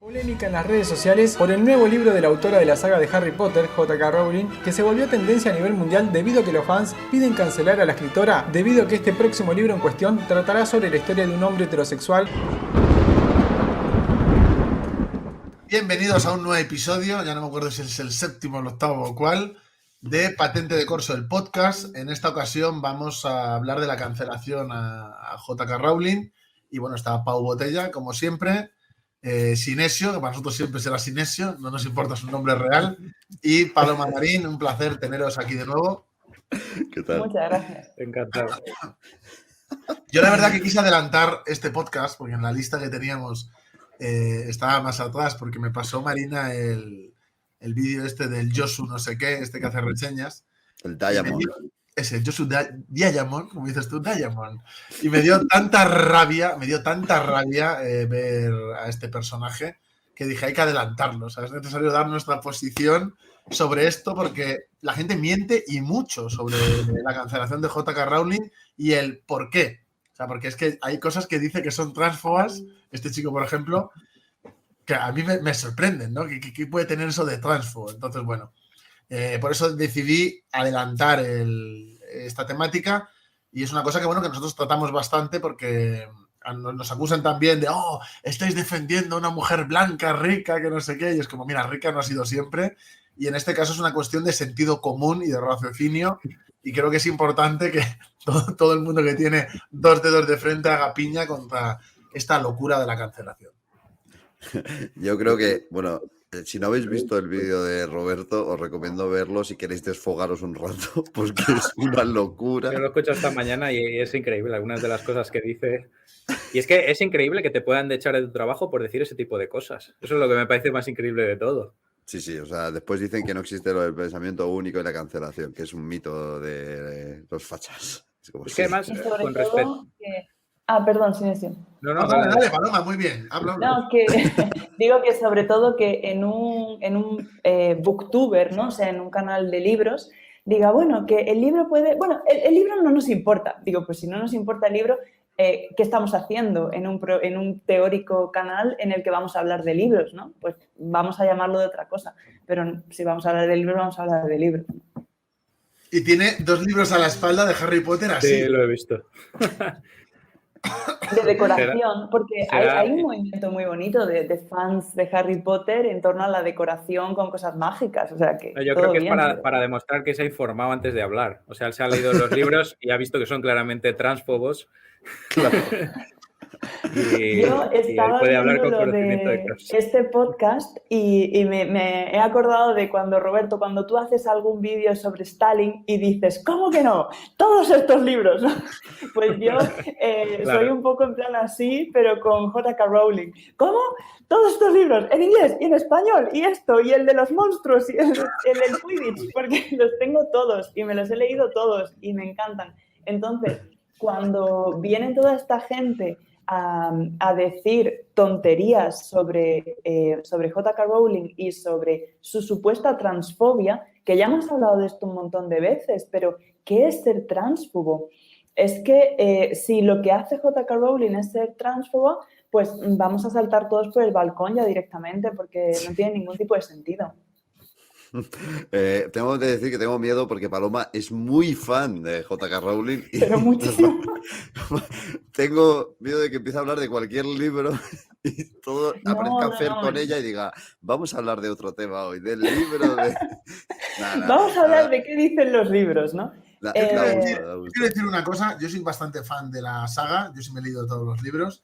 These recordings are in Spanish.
Polémica en las redes sociales por el nuevo libro de la autora de la saga de Harry Potter, J.K. Rowling, que se volvió tendencia a nivel mundial debido a que los fans piden cancelar a la escritora debido a que este próximo libro en cuestión tratará sobre la historia de un hombre heterosexual. Bienvenidos a un nuevo episodio, ya no me acuerdo si es el séptimo, el octavo o cuál, de Patente de Corso, el podcast. En esta ocasión vamos a hablar de la cancelación a J.K. Rowling. Y bueno, está Pau Botella, como siempre. Sinesio, que para nosotros siempre será Sinesio, no nos importa su nombre real, y Paloma Marín, un placer teneros aquí de nuevo. ¿Qué tal? Muchas gracias. Encantado. Yo la verdad que quise adelantar este podcast, porque en la lista que teníamos estaba más atrás, porque me pasó Marina el vídeo este del Josu no sé qué, este que hace reseñas. El Diamond. Ese Josu Diamond, como dices tú, Diamond. Y me dio tanta rabia ver a este personaje que dije, hay que adelantarlo. O sea, es necesario dar nuestra posición sobre esto porque la gente miente y mucho sobre la cancelación de J.K. Rowling y el por qué. O sea, porque es que hay cosas que dice que son transfobas, este chico, por ejemplo, que a mí me sorprenden, ¿no? ¿Qué puede tener eso de transfobo? Entonces, bueno, por eso decidí adelantar esta temática y es una cosa que, bueno, que nosotros tratamos bastante porque nos acusan también de, estáis defendiendo a una mujer blanca, rica, que no sé qué, y es como, mira, rica no ha sido siempre, y en este caso es una cuestión de sentido común y de raciocinio, y creo que es importante que todo el mundo que tiene dos dedos de frente haga piña contra esta locura de la cancelación. Yo creo que, bueno, si no habéis visto el vídeo de Roberto, os recomiendo verlo si queréis desfogaros un rato, porque es una locura. Yo lo escucho esta mañana y es increíble algunas de las cosas que dice. Y es que es increíble que te puedan echar de tu trabajo por decir ese tipo de cosas. Eso es lo que me parece más increíble de todo. Sí, o sea, después dicen que no existe lo del pensamiento único y la cancelación, que es un mito de los fachas. Es que además, con respecto... Perdón, silencio. No, dale, Paloma, muy bien. Habla. No, que digo que sobre todo que en un booktuber, ¿no? O sea, en un canal de libros, diga, bueno, que el libro puede... Bueno, el libro no nos importa. Digo, pues si no nos importa el libro, ¿qué estamos haciendo en un teórico canal en el que vamos a hablar de libros, ¿no? Pues vamos a llamarlo de otra cosa. Pero si vamos a hablar de libros, vamos a hablar de libros. Y tiene 2 libros a la espalda de Harry Potter así. Sí, lo he visto. De decoración, porque hay un movimiento muy bonito de fans de Harry Potter en torno a la decoración con cosas mágicas, o sea que Yo creo que es para demostrar que se ha informado antes de hablar. O sea, él se ha leído los libros y ha visto que son claramente transfobos. Claro. Yo estaba viendo lo de este podcast y me he acordado de cuando tú haces algún vídeo sobre Stalin y dices, ¿cómo que no? Todos estos libros. Pues yo Claro. soy un poco en plan así, pero con J.K. Rowling. ¿Cómo? Todos estos libros, en inglés y en español, y esto, y el de los monstruos, y el del Quidditch, porque los tengo todos y me los he leído todos y me encantan. Entonces, cuando viene toda esta gente a decir tonterías sobre J.K. Rowling y sobre su supuesta transfobia, que ya hemos hablado de esto un montón de veces, pero ¿qué es ser transfobo? Es que si lo que hace J.K. Rowling es ser transfobo, pues vamos a saltar todos por el balcón ya directamente porque no tiene ningún tipo de sentido. Tengo que decir que tengo miedo porque Paloma es muy fan de J.K. Rowling. Pero muchísimo. Tengo miedo de que empiece a hablar de cualquier libro y todo aparezca Fer con ella y diga, vamos a hablar de otro tema hoy, del libro de... Vamos a hablar de qué dicen los libros, ¿no? Quiero decir una cosa, yo soy bastante fan de la saga, yo sí me he leído todos los libros,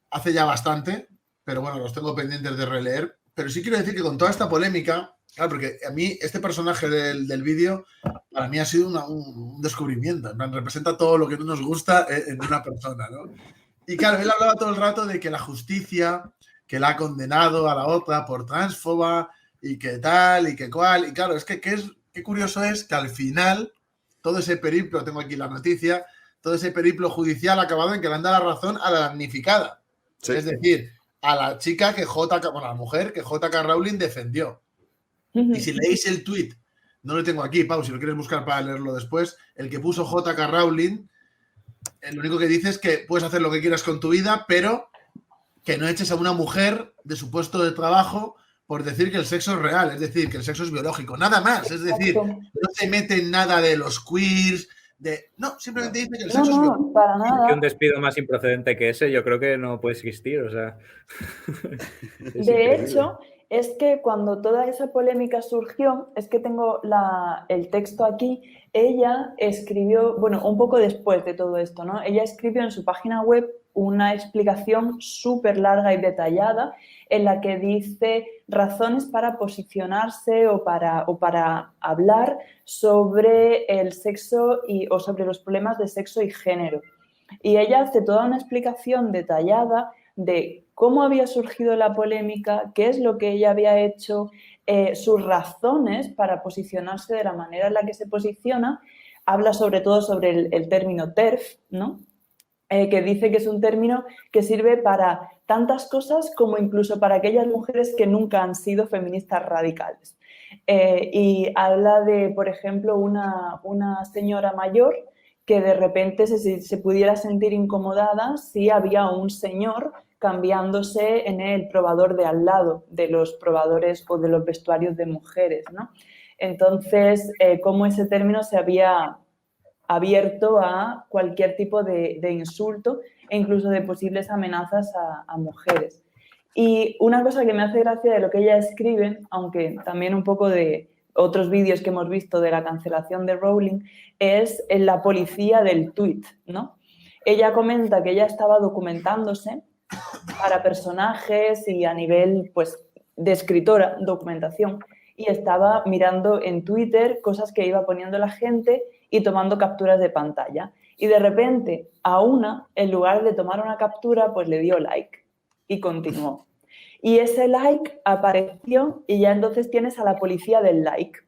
hace ya bastante, pero bueno, los tengo pendientes de releer, pero sí quiero decir que con toda esta polémica, claro, porque a mí este personaje del vídeo, para mí ha sido un descubrimiento, representa todo lo que no nos gusta en una persona, ¿no? Y claro, él hablaba todo el rato de que la justicia, que la ha condenado a la otra por transfoba y que tal y que cual, y claro, es que qué curioso es que al final todo ese periplo, tengo aquí la noticia, todo ese periplo judicial ha acabado en que le han dado la razón a la damnificada. Sí. Es decir, a la chica a la mujer que J.K. Rowling defendió. Y si leéis el tweet, no lo tengo aquí, Pau, si lo quieres buscar para leerlo después, el que puso J.K. Rowling, lo único que dice es que puedes hacer lo que quieras con tu vida, pero que no eches a una mujer de su puesto de trabajo por decir que el sexo es real, es decir, que el sexo es biológico, nada más. Es decir, Exacto. no te meten nada de los queers, no, simplemente dice que el No, sexo es biológico. no, para Que nada. un despido más improcedente que ese, yo creo que no puede existir. O sea, es De increíble. hecho, es que cuando toda esa polémica surgió, es que tengo el texto aquí, ella escribió, bueno, un poco después de todo esto, ¿no? Ella escribió en su página web una explicación súper larga y detallada en la que dice razones para posicionarse o para hablar sobre el sexo o sobre los problemas de sexo y género. Y ella hace toda una explicación detallada de cómo había surgido la polémica, qué es lo que ella había hecho, sus razones para posicionarse de la manera en la que se posiciona. Habla sobre todo sobre el término TERF, ¿no? Que dice que es un término que sirve para tantas cosas como incluso para aquellas mujeres que nunca han sido feministas radicales. Y habla de, por ejemplo, una señora mayor que de repente se pudiera sentir incomodada si había un señor cambiándose en el probador de al lado de los probadores o de los vestuarios de mujeres, ¿no? Entonces, cómo ese término se había abierto a cualquier tipo de insulto e incluso de posibles amenazas a mujeres. Y una cosa que me hace gracia de lo que ella escribe, aunque también un poco de otros vídeos que hemos visto de la cancelación de Rowling, es en la policía del tuit, ¿no? Ella comenta que ella estaba documentándose para personajes y a nivel, pues, de escritora, documentación, y estaba mirando en Twitter cosas que iba poniendo la gente y tomando capturas de pantalla. Y de repente a una, en lugar de tomar una captura, pues le dio like y continuó. Y ese like apareció y ya entonces tienes a la policía del like.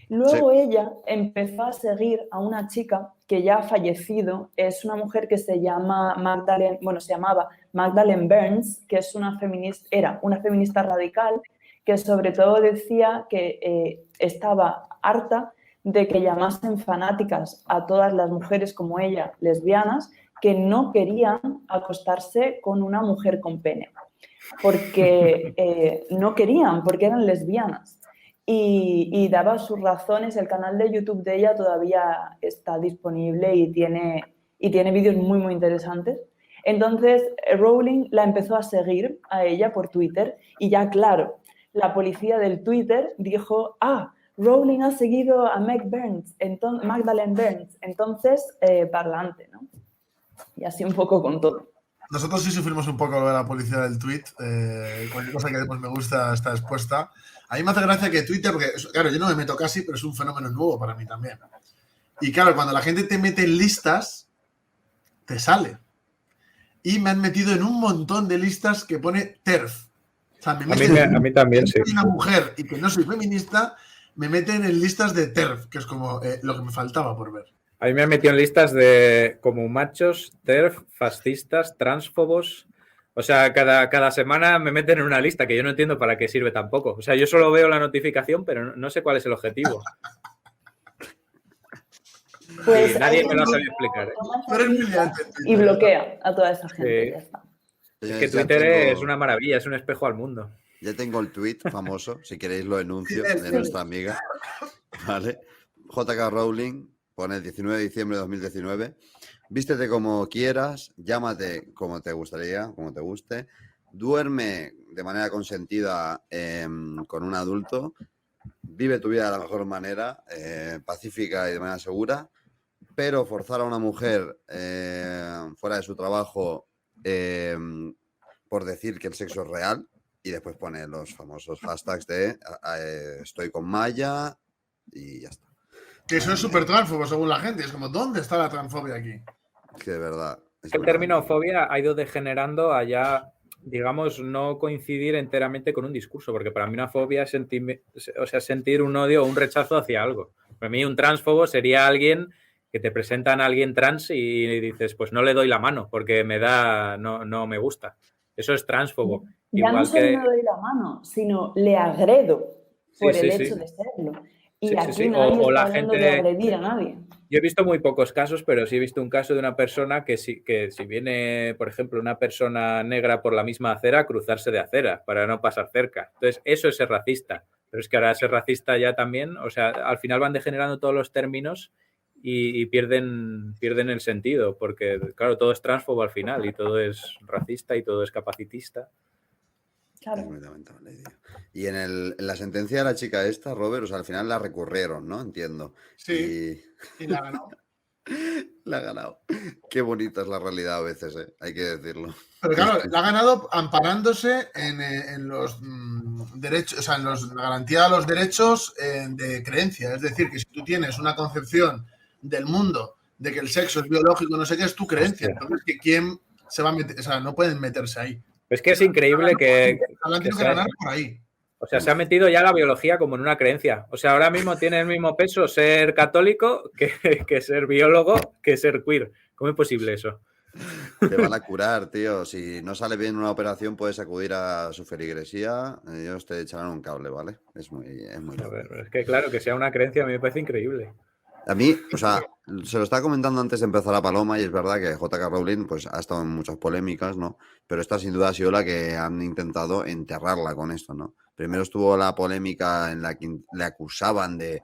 Luego ella empezó a seguir a una chica que ya ha fallecido, es una mujer que se llama se llamaba Magdalene Burns, que es era una feminista radical que sobre todo decía que estaba harta de que llamasen fanáticas a todas las mujeres como ella, lesbianas, que no querían acostarse con una mujer con pene, porque no querían, porque eran lesbianas. Y daba sus razones. El canal de YouTube de ella todavía está disponible y tiene vídeos muy, muy interesantes. Entonces, Rowling la empezó a seguir a ella por Twitter y ya, claro, la policía del Twitter dijo, Rowling ha seguido a Magdalene Burns, entonces, para adelante, ¿no? Y así un poco con todo. Nosotros sí sufrimos un poco lo de la policía del tweet. Cualquier cosa que después me gusta está expuesta. A mí me hace gracia que Twitter, porque claro, yo no me meto casi, pero es un fenómeno nuevo para mí también. Y claro, cuando la gente te mete en listas, te sale. Y me han metido en un montón de listas que pone TERF. O sea, a mí también, sí. Soy una mujer y que no soy feminista, me meten en listas de TERF, que es como lo que me faltaba por ver. A mí me han metido en listas de como machos, TERF, fascistas, transfobos. O sea, cada semana me meten en una lista que yo no entiendo para qué sirve tampoco. O sea, yo solo veo la notificación, pero no sé cuál es el objetivo. Pues nadie me lo ha sabido explicar. Pero es muy liante, y bloquea a toda esa gente. Sí. Ya está. Es que Twitter es una maravilla, es un espejo al mundo. Ya tengo el tweet famoso, si queréis lo enuncio, de nuestra amiga. ¿Vale? J.K. Rowling pone el 19 de diciembre de 2019. Vístete como quieras, llámate como te gustaría, como te guste. Duerme de manera consentida con un adulto. Vive tu vida de la mejor manera, pacífica y de manera segura. Pero forzar a una mujer fuera de su trabajo por decir que el sexo es real, y después pone los famosos hashtags de estoy con Maya y ya está. Que eso es súper transfobo según la gente. Es como, ¿dónde está la transfobia aquí? Que de verdad. El término fobia ha ido degenerando a ya, digamos, no coincidir enteramente con un discurso, porque para mí una fobia es sentir un odio o un rechazo hacia algo. Para mí un transfobo sería alguien que te presentan a alguien trans y dices, pues no le doy la mano porque no me gusta. Eso es transfobo. Ya Igual no solo que... le doy la mano, sino le agredo por el hecho de serlo. Y Sí, sí, aquí sí. nadie O está la hablando de gente... agredir a nadie. Yo he visto muy pocos casos, pero sí he visto un caso de una persona que si viene, por ejemplo, una persona negra por la misma acera, cruzarse de acera para no pasar cerca. Entonces, eso es ser racista. Pero es que ahora ser racista ya también, o sea, al final van degenerando todos los términos y pierden el sentido, porque, claro, todo es transfobo al final y todo es racista y todo es capacitista. Es Claro. muy lamentable, tío. Y en la sentencia de la chica esta, Robert, o sea, al final la recurrieron, ¿no? Entiendo. Sí, y la ganó. La ha ganado. Qué bonita es la realidad a veces, hay que decirlo. Pero claro, la ha ganado amparándose en los derechos, o sea, en la garantía de los derechos de creencia. Es decir, que si tú tienes una concepción del mundo de que el sexo es biológico, no sé qué, es tu creencia. Hostia. Entonces, que ¿quién se va a meter? O sea, no pueden meterse ahí. Es que es increíble que Han tenido que ganar por ahí. o sea, se ha metido ya la biología como en una creencia. O sea, ahora mismo tiene el mismo peso ser católico que ser biólogo, que ser queer. ¿Cómo es posible eso? Te van a curar, tío. Si no sale bien una operación, puedes acudir a su feligresía. Ellos te echarán un cable, ¿vale? Es muy A loco. ver, es que claro, que sea una creencia a mí me parece increíble. A mí, o sea, se lo estaba comentando antes de empezar a Paloma y es verdad que J.K. Rowling pues ha estado en muchas polémicas, ¿no? Pero esta sin duda ha sido la que han intentado enterrarla con esto, ¿no? Primero estuvo la polémica en la que le acusaban de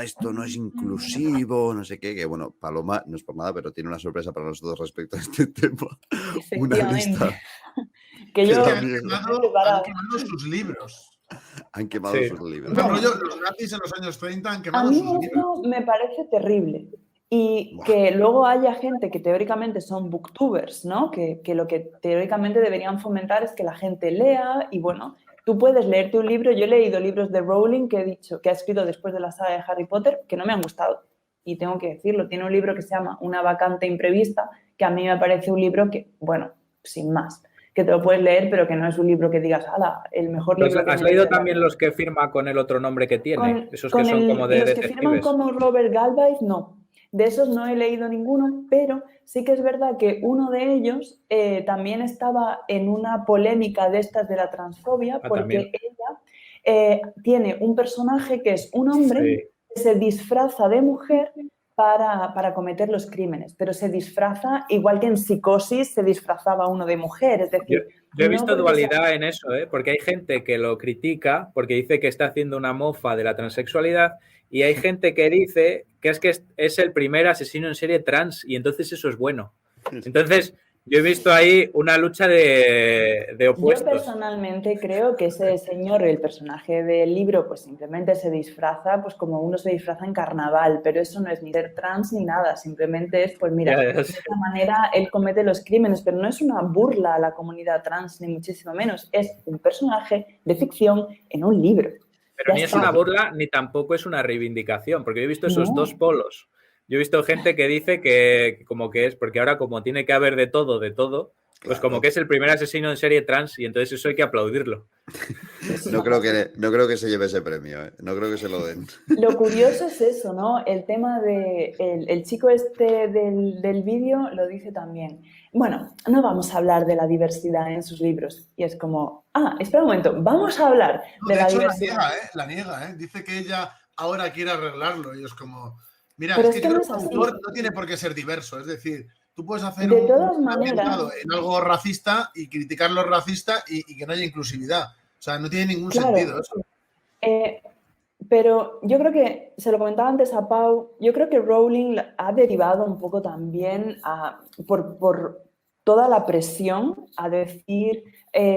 esto no es inclusivo, no sé qué, que bueno, Paloma no es por nada, pero tiene una sorpresa para nosotros respecto a este tema. Una Efectivamente. lista. Que yo da Han miedo. quemado sus libros. Han quemado Sí. sus libros. Un rollo, los nazis en los años 30 han A quemado mí sus libros. esto me parece terrible. Y Buah. que luego haya gente que teóricamente son booktubers, ¿no? Que lo que teóricamente deberían fomentar es que la gente lea y bueno, tú puedes leerte un libro. Yo he leído libros de Rowling que ha escrito después de la saga de Harry Potter que no me han gustado. Y tengo que decirlo, tiene un libro que se llama Una vacante imprevista, que a mí me parece un libro que, bueno, sin más, que te lo puedes leer, pero que no es un libro que digas, ¡hala! El mejor libro que ¿Has me he leído en la también vida". los que firma con el otro nombre que tiene? Esos que son como de los que firman detectives. como Robert Galbraith, no. De esos no he leído ninguno, pero sí que es verdad que uno de ellos también estaba en una polémica de estas de la transfobia, porque también. ella tiene un personaje que es un hombre Sí. que se disfraza de mujer para cometer los crímenes, pero se disfraza igual que en Psicosis se disfrazaba uno de mujer, es decir... Yo he no visto porque dualidad en eso, porque hay gente que lo critica porque dice que está haciendo una mofa de la transexualidad y hay gente que dice que es el primer asesino en serie trans y entonces eso es bueno. Entonces, yo he visto ahí una lucha de opuestos. Yo personalmente creo que ese señor, el personaje del libro, pues simplemente se disfraza, pues como uno se disfraza en carnaval, pero eso no es ni ser trans ni nada, simplemente es, pues mira, de esta manera él comete los crímenes, pero no es una burla a la comunidad trans, ni muchísimo menos, es un personaje de ficción en un libro. Pero ni es una burla ni tampoco es una reivindicación, porque yo he visto esos No. dos polos. Yo he visto gente que dice que como que es, porque ahora como tiene que haber de todo, pues como que es el primer asesino en serie trans y entonces eso hay que aplaudirlo. No creo que se lleve ese premio, no creo que se lo den. Lo curioso es eso, ¿no? El tema de el chico este del vídeo lo dice también. Bueno, no vamos a hablar de la diversidad en sus libros. Y es como, espera un momento, vamos a hablar de la diversidad. La niega. Dice que ella ahora quiere arreglarlo y es como, mira, pero es que no el es así. autor no tiene por qué ser diverso, es decir, tú puedes hacer de todas maneras en algo racista y criticar lo racista y que no haya inclusividad. O sea, no tiene ningún sentido eso. Pero yo creo que, se lo comentaba antes a Pau, yo creo que Rowling ha derivado un poco también por toda la presión a decir,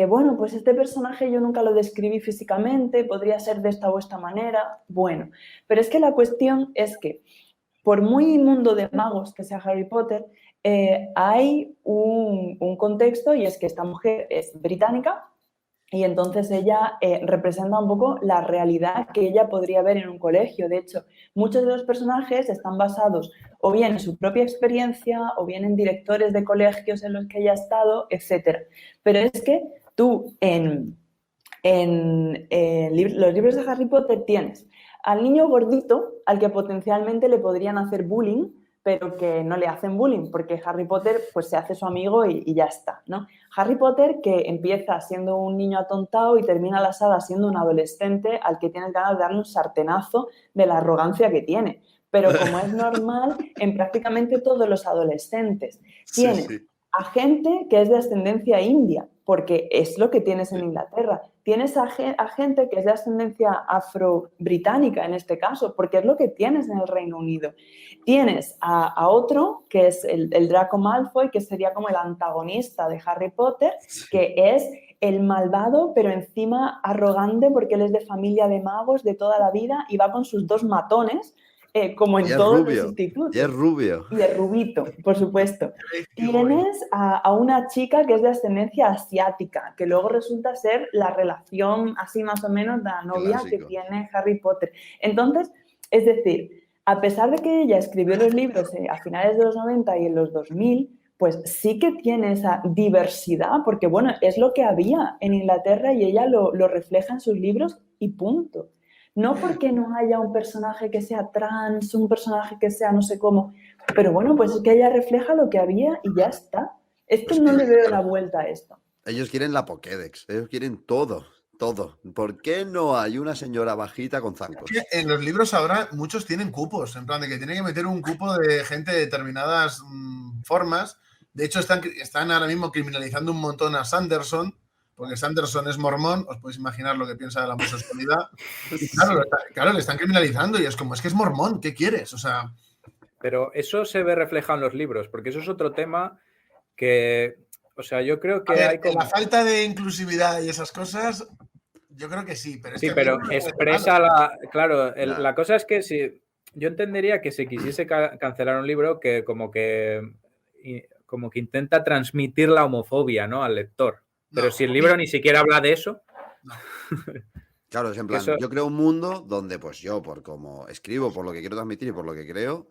bueno, pues este personaje yo nunca lo describí físicamente, podría ser de esta o esta manera, bueno. Pero es que la cuestión es que, por muy mundo de magos que sea Harry Potter, hay un contexto y es que esta mujer es británica y entonces ella representa un poco la realidad que ella podría ver en un colegio. De hecho, muchos de los personajes están basados o bien en su propia experiencia o bien en directores de colegios en los que ella ha estado, etc. Pero es que tú en los libros de Harry Potter tienes al niño gordito al que potencialmente le podrían hacer bullying pero que no le hacen bullying, porque Harry Potter pues se hace su amigo y ya está, ¿no? Harry Potter, que empieza siendo un niño atontado y termina la saga siendo un adolescente al que tienes ganas de darle un sartenazo de la arrogancia que tiene. Pero como es normal, en prácticamente todos los adolescentes tienes a gente que es de ascendencia india, porque es lo que tienes en Inglaterra. Tienes a gente que es de ascendencia afro-británica, en este caso, porque es lo que tienes en el Reino Unido. Tienes a otro, que es el Draco Malfoy, que sería como el antagonista de Harry Potter, que es el malvado, pero encima arrogante, porque él es de familia de magos de toda la vida y va con sus 2 matones, como en todos los institutos. Y es rubio. Y es rubito, por supuesto. Tienes a una chica que es de ascendencia asiática, que luego resulta ser la relación así más o menos de la novia que tiene Harry Potter. Entonces, es decir, a pesar de que ella escribió los libros a finales de los 90 y en los 2000, pues sí que tiene esa diversidad, porque bueno, es lo que había en Inglaterra y ella lo refleja en sus libros y punto. No porque no haya un personaje que sea trans, un personaje que sea no sé cómo, pero bueno, pues es que ella refleja lo que había y ya está. Es que no le veo la vuelta a esto. Ellos quieren la Pokédex, ellos quieren todo. ¿Por qué no hay una señora bajita con zancos? Es que en los libros ahora muchos tienen cupos, en plan de que tienen que meter un cupo de gente de determinadas formas. De hecho, están ahora mismo criminalizando un montón a Sanderson, porque Sanderson es mormón, os podéis imaginar lo que piensa de la homosexualidad. Y claro, le están criminalizando y es como, es que es mormón, ¿qué quieres? O sea... Pero eso se ve reflejado en los libros, porque eso es otro tema que, o sea, yo creo que hay como... La falta de inclusividad y esas cosas, yo creo que sí, pero es sí, que pero expresa la... Claro, la cosa es que si... Yo entendería que si quisiese cancelar un libro que como que intenta transmitir la homofobia, ¿no?, al lector. Pero si el libro ni siquiera habla de eso... No. Claro, es en plan, yo creo un mundo donde pues yo, por como escribo, por lo que quiero transmitir y por lo que creo,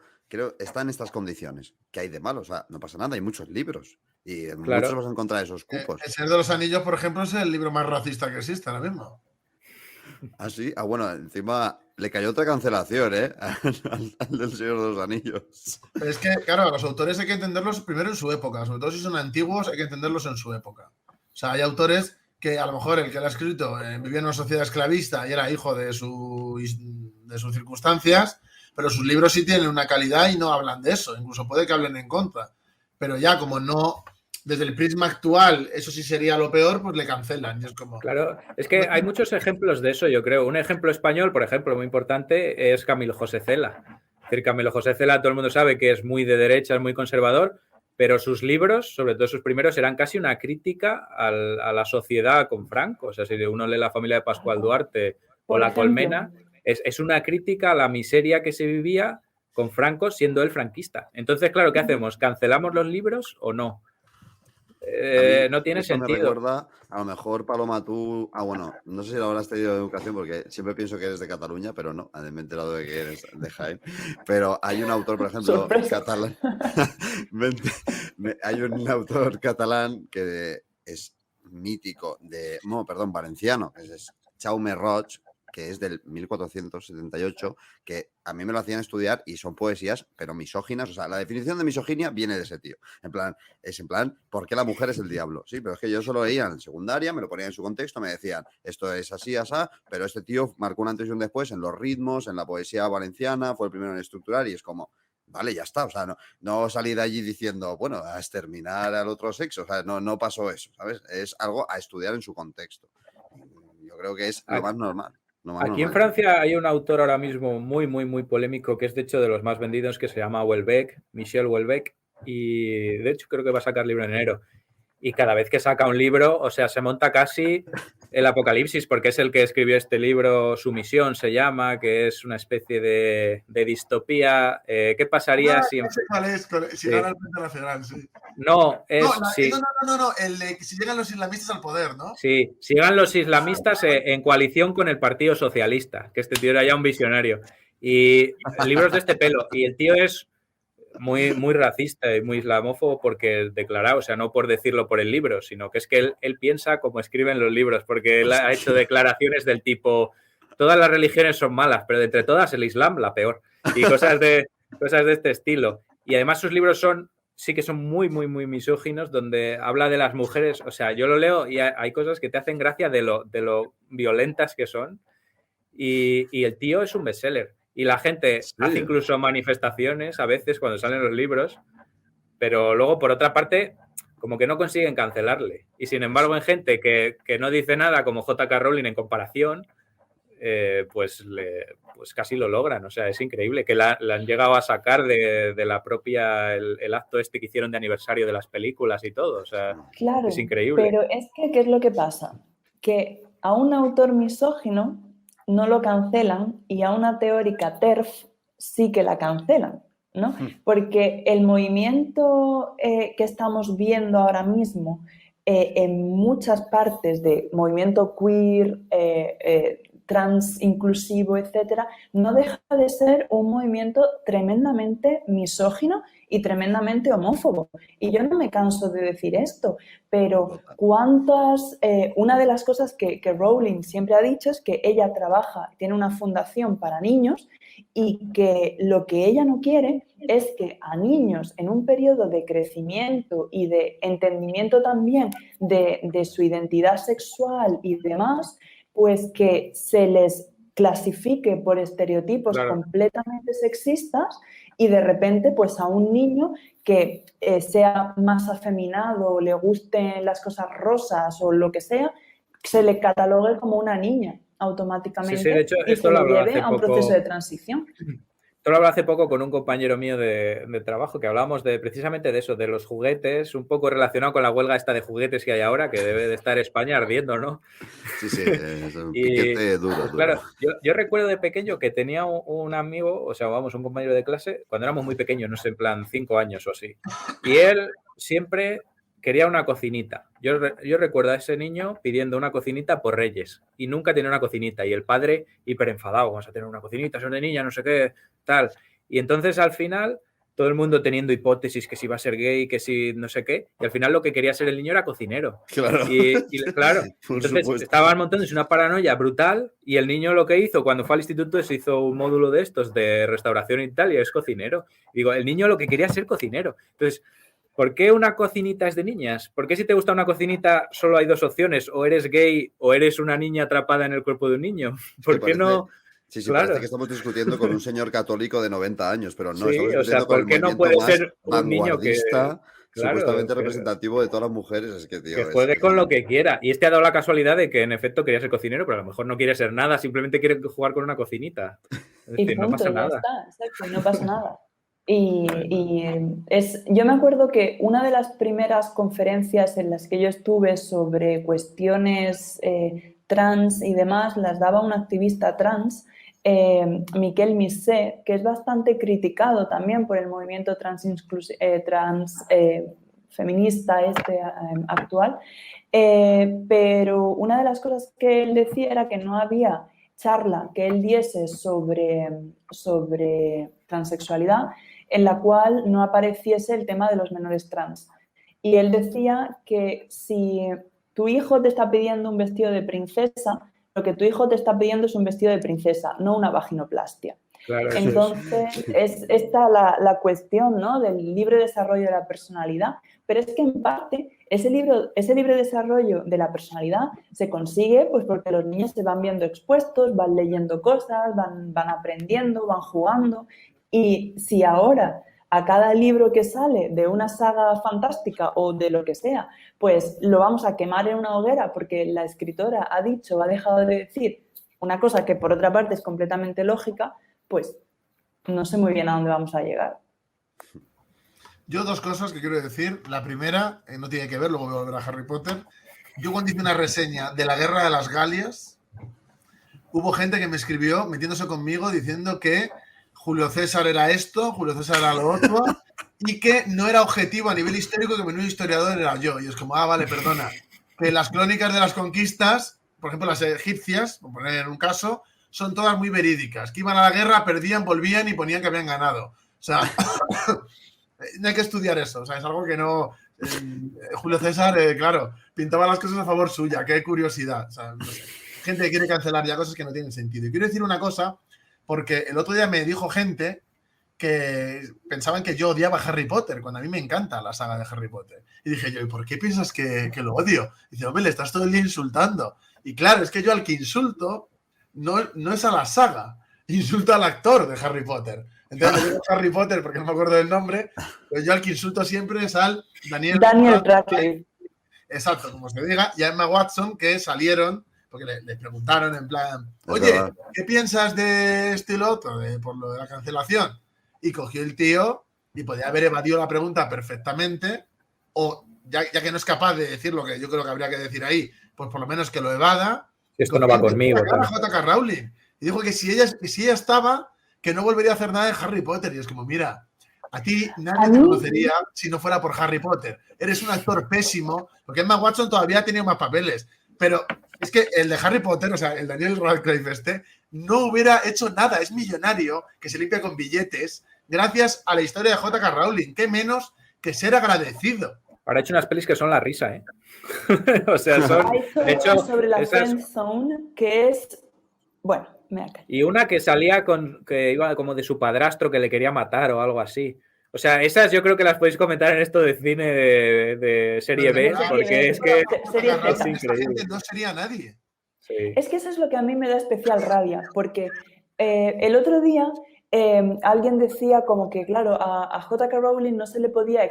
está en estas condiciones. ¿Qué hay de malo? O sea, no pasa nada, hay muchos libros. Y muchos vas a encontrar esos cupos. El Señor de los Anillos, por ejemplo, es el libro más racista que existe ahora mismo. ¿Ah, sí? Ah, bueno, encima le cayó otra cancelación, ¿eh? al del Señor de los Anillos. Pero es que, claro, a los autores hay que entenderlos primero en su época. Sobre todo si son antiguos, hay que entenderlos en su época. O sea, hay autores que a lo mejor el que lo ha escrito vivía en una sociedad esclavista y era hijo de sus circunstancias, pero sus libros sí tienen una calidad y no hablan de eso. Incluso puede que hablen en contra. Pero ya como no... Desde el prisma actual, eso sí sería lo peor, pues le cancelan. Y es como... Claro, es que hay muchos ejemplos de eso, yo creo. Un ejemplo español, por ejemplo, muy importante, es Camilo José Cela. Es decir, Camilo José Cela, todo el mundo sabe que es muy de derecha, es muy conservador, pero sus libros, sobre todo sus primeros, eran casi una crítica a la sociedad con Franco. O sea, si uno lee La familia de Pascual Duarte o La Colmena, es una crítica a la miseria que se vivía con Franco siendo él franquista. Entonces, claro, ¿qué hacemos? ¿Cancelamos los libros o no? No tiene sentido. Me recuerda, a lo mejor, Paloma, tú... Ah, bueno, no sé si lo habrás tenido de educación porque siempre pienso que eres de Cataluña, pero no, me he enterado de que eres de Jaén. Pero hay un autor, por ejemplo, catalán. Hay un autor catalán que es mítico, valenciano, que es Jaume Roig, que es del 1478, que a mí me lo hacían estudiar y son poesías, pero misóginas. O sea, la definición de misoginia viene de ese tío. En plan, ¿por qué la mujer es el diablo? Sí, pero es que yo solo veía en secundaria, me lo ponían en su contexto, me decían, esto es así, asá, pero este tío marcó un antes y un después en los ritmos, en la poesía valenciana, fue el primero en estructurar y es como... Vale, ya está, o sea, no salí de allí diciendo, bueno, a exterminar al otro sexo, o sea, no pasó eso, ¿sabes? Es algo a estudiar en su contexto. Yo creo que es lo más normal. Aquí en Francia hay un autor ahora mismo muy, muy, muy polémico que es de hecho de los más vendidos, que se llama Houellebecq, Michel Houellebecq, y de hecho creo que va a sacar libro en enero. Y cada vez que saca un libro, o sea, se monta casi el apocalipsis, porque es el que escribió este libro, Su misión se llama, que es una especie de distopía. ¿Qué pasaría si... Si gana el Frente Nacional, sí. No, si llegan los islamistas al poder, ¿no? Sí, si llegan los islamistas en coalición con el Partido Socialista, que este tío era ya un visionario. Y libros de este pelo. Y el tío es muy, muy racista y muy islamófobo porque declarado, o sea, no por decirlo por el libro, sino que es que él piensa como escriben los libros, porque él ha hecho declaraciones del tipo, todas las religiones son malas, pero de entre todas el Islam la peor. Y cosas de este estilo. Y además sus libros sí que son muy, muy, muy misóginos, donde habla de las mujeres. O sea, yo lo leo y hay cosas que te hacen gracia de lo violentas que son. Y el tío es un bestseller. Y la gente hace incluso manifestaciones a veces cuando salen los libros, pero luego, por otra parte, como que no consiguen cancelarle. Y sin embargo, en gente que no dice nada, como J.K. Rowling en comparación, pues casi lo logran. O sea, es increíble que la han llegado a sacar de la propia, el acto este que hicieron de aniversario de las películas y todo. O sea, Claro, es increíble. pero es que, ¿qué es lo que pasa? Que a un autor misógino no lo cancelan y a una teórica TERF sí que la cancelan, ¿no? Porque el movimiento que estamos viendo ahora mismo en muchas partes de movimiento queer, trans, inclusivo, etcétera, no deja de ser un movimiento tremendamente misógino y tremendamente homófobo. Y yo no me canso de decir esto, pero una de las cosas que Rowling siempre ha dicho es que ella tiene una fundación para niños y que lo que ella no quiere es que a niños en un periodo de crecimiento y de entendimiento también de su identidad sexual y demás, pues que se les clasifique por estereotipos completamente sexistas y de repente pues a un niño que sea más afeminado o le gusten las cosas rosas o lo que sea, se le catalogue como una niña automáticamente. Sí, de hecho, y esto se lo le hablaba lleve hace a un poco. proceso de transición. Esto lo hablaba hace poco con un compañero mío de trabajo, que hablábamos precisamente de eso, de los juguetes, un poco relacionado con la huelga esta de juguetes que hay ahora, que debe de estar España ardiendo, ¿no? Sí, es un piquete duro. Pues claro, yo recuerdo de pequeño que tenía un amigo, o sea, vamos, un compañero de clase, cuando éramos muy pequeños, no sé, en plan 5 años o así, y él siempre quería una cocinita. Yo recuerdo a ese niño pidiendo una cocinita por Reyes y nunca tenía una cocinita y el padre hiper enfadado, vamos a tener una cocinita, son de niña, no sé qué, tal. Y entonces al final todo el mundo teniendo hipótesis que si iba a ser gay, que si no sé qué, y al final lo que quería ser el niño era cocinero. Claro. Y claro, entonces estaban montándose una paranoia brutal y el niño lo que hizo cuando fue al instituto es hizo un módulo de estos de restauración y tal y es cocinero. Y digo, el niño lo que quería es ser cocinero. Entonces, ¿por qué una cocinita es de niñas? ¿Por qué si te gusta una cocinita solo hay 2 opciones? O eres gay o eres una niña atrapada en el cuerpo de un niño. ¿Por qué no? Sí, parece que estamos discutiendo con un señor católico de 90 años, pero no, sí, estamos discutiendo con el ¿por qué no puede ser un niño que supuestamente representativo de todas las mujeres? Es que, tío, que juegue con lo que quiera. Y ha dado la casualidad de que en efecto quería ser cocinero, pero a lo mejor no quiere ser nada, simplemente quiere jugar con una cocinita. Es decir, punto, no pasa nada. Exacto, no pasa nada. Yo me acuerdo que una de las primeras conferencias en las que yo estuve sobre cuestiones trans y demás, las daba un activista trans, Miquel Missé, que es bastante criticado también por el movimiento feminista actual, pero una de las cosas que él decía era que no había charla que él diese sobre transexualidad en la cual no apareciese el tema de los menores trans. Y él decía que si tu hijo te está pidiendo un vestido de princesa, lo que tu hijo te está pidiendo es un vestido de princesa, no una vaginoplastia. Claro, entonces, es esta la cuestión, ¿no?, del libre desarrollo de la personalidad, pero es que en parte ese libre desarrollo de la personalidad se consigue pues porque los niños se van viendo expuestos, van leyendo cosas, van aprendiendo, van jugando, y si ahora a cada libro que sale de una saga fantástica o de lo que sea, pues lo vamos a quemar en una hoguera porque la escritora ha dicho o ha dejado de decir una cosa que por otra parte es completamente lógica, pues no sé muy bien a dónde vamos a llegar. Yo 2 cosas que quiero decir. La primera, no tiene que ver, luego voy a volver a Harry Potter. Yo cuando hice una reseña de la Guerra de las Galias, hubo gente que me escribió metiéndose conmigo diciendo que Julio César era esto, Julio César era lo otro, y que no era objetivo a nivel histórico, que menudo historiador era yo. Y es como, vale, perdona. Que las crónicas de las conquistas, por ejemplo, las egipcias, por poner un caso, son todas muy verídicas. Que iban a la guerra, perdían, volvían y ponían que habían ganado. O sea, no hay que estudiar eso. O sea, es algo que no... Julio César, claro, pintaba las cosas a favor suya. Qué curiosidad. O sea, no sé. Gente que quiere cancelar ya cosas que no tienen sentido. Y quiero decir una cosa, porque el otro día me dijo gente que pensaban que yo odiaba a Harry Potter, cuando a mí me encanta la saga de Harry Potter. Y dije yo, ¿y por qué piensas que lo odio? Y dice, hombre, le estás todo el día insultando. Y claro, es que yo al que insulto no es a la saga, insulto al actor de Harry Potter. Entonces le digo Harry Potter porque no me acuerdo del nombre, pero yo al que insulto siempre es al Daniel Radcliffe. Exacto, como se diga, y a Emma Watson, que salieron, porque le preguntaron en plan, oye, ¿qué piensas de esto y lo otro, por lo de la cancelación? Y cogió el tío y podía haber evadido la pregunta perfectamente, o ya que no es capaz de decir lo que yo creo que habría que decir ahí, pues por lo menos que lo evada. Esto no va conmigo. J.K. Rowling. Y dijo que si ella estaba, que no volvería a hacer nada de Harry Potter. Y es como, mira, a ti nadie te conocería si no fuera por Harry Potter. Eres un actor pésimo, porque Emma Watson todavía ha tenido más papeles. Pero es que el de Harry Potter, o sea, el Daniel Radcliffe no hubiera hecho nada. Es millonario, que se limpia con billetes, gracias a la historia de J.K. Rowling. ¿Qué menos que ser agradecido? Ahora he hecho unas pelis que son la risa, ¿eh? O sea, son... Hay hecho, sobre la Friend Zone, que es... Bueno, me ha caído. Y una que salía que iba como de su padrastro que le quería matar o algo así. O sea, esas yo creo que las podéis comentar en esto de cine de serie B, porque es que es increíble. No sería nadie. Sí. Es que eso es lo que a mí me da especial rabia, porque el otro día alguien decía como que, claro, a J.K. Rowling no se le podía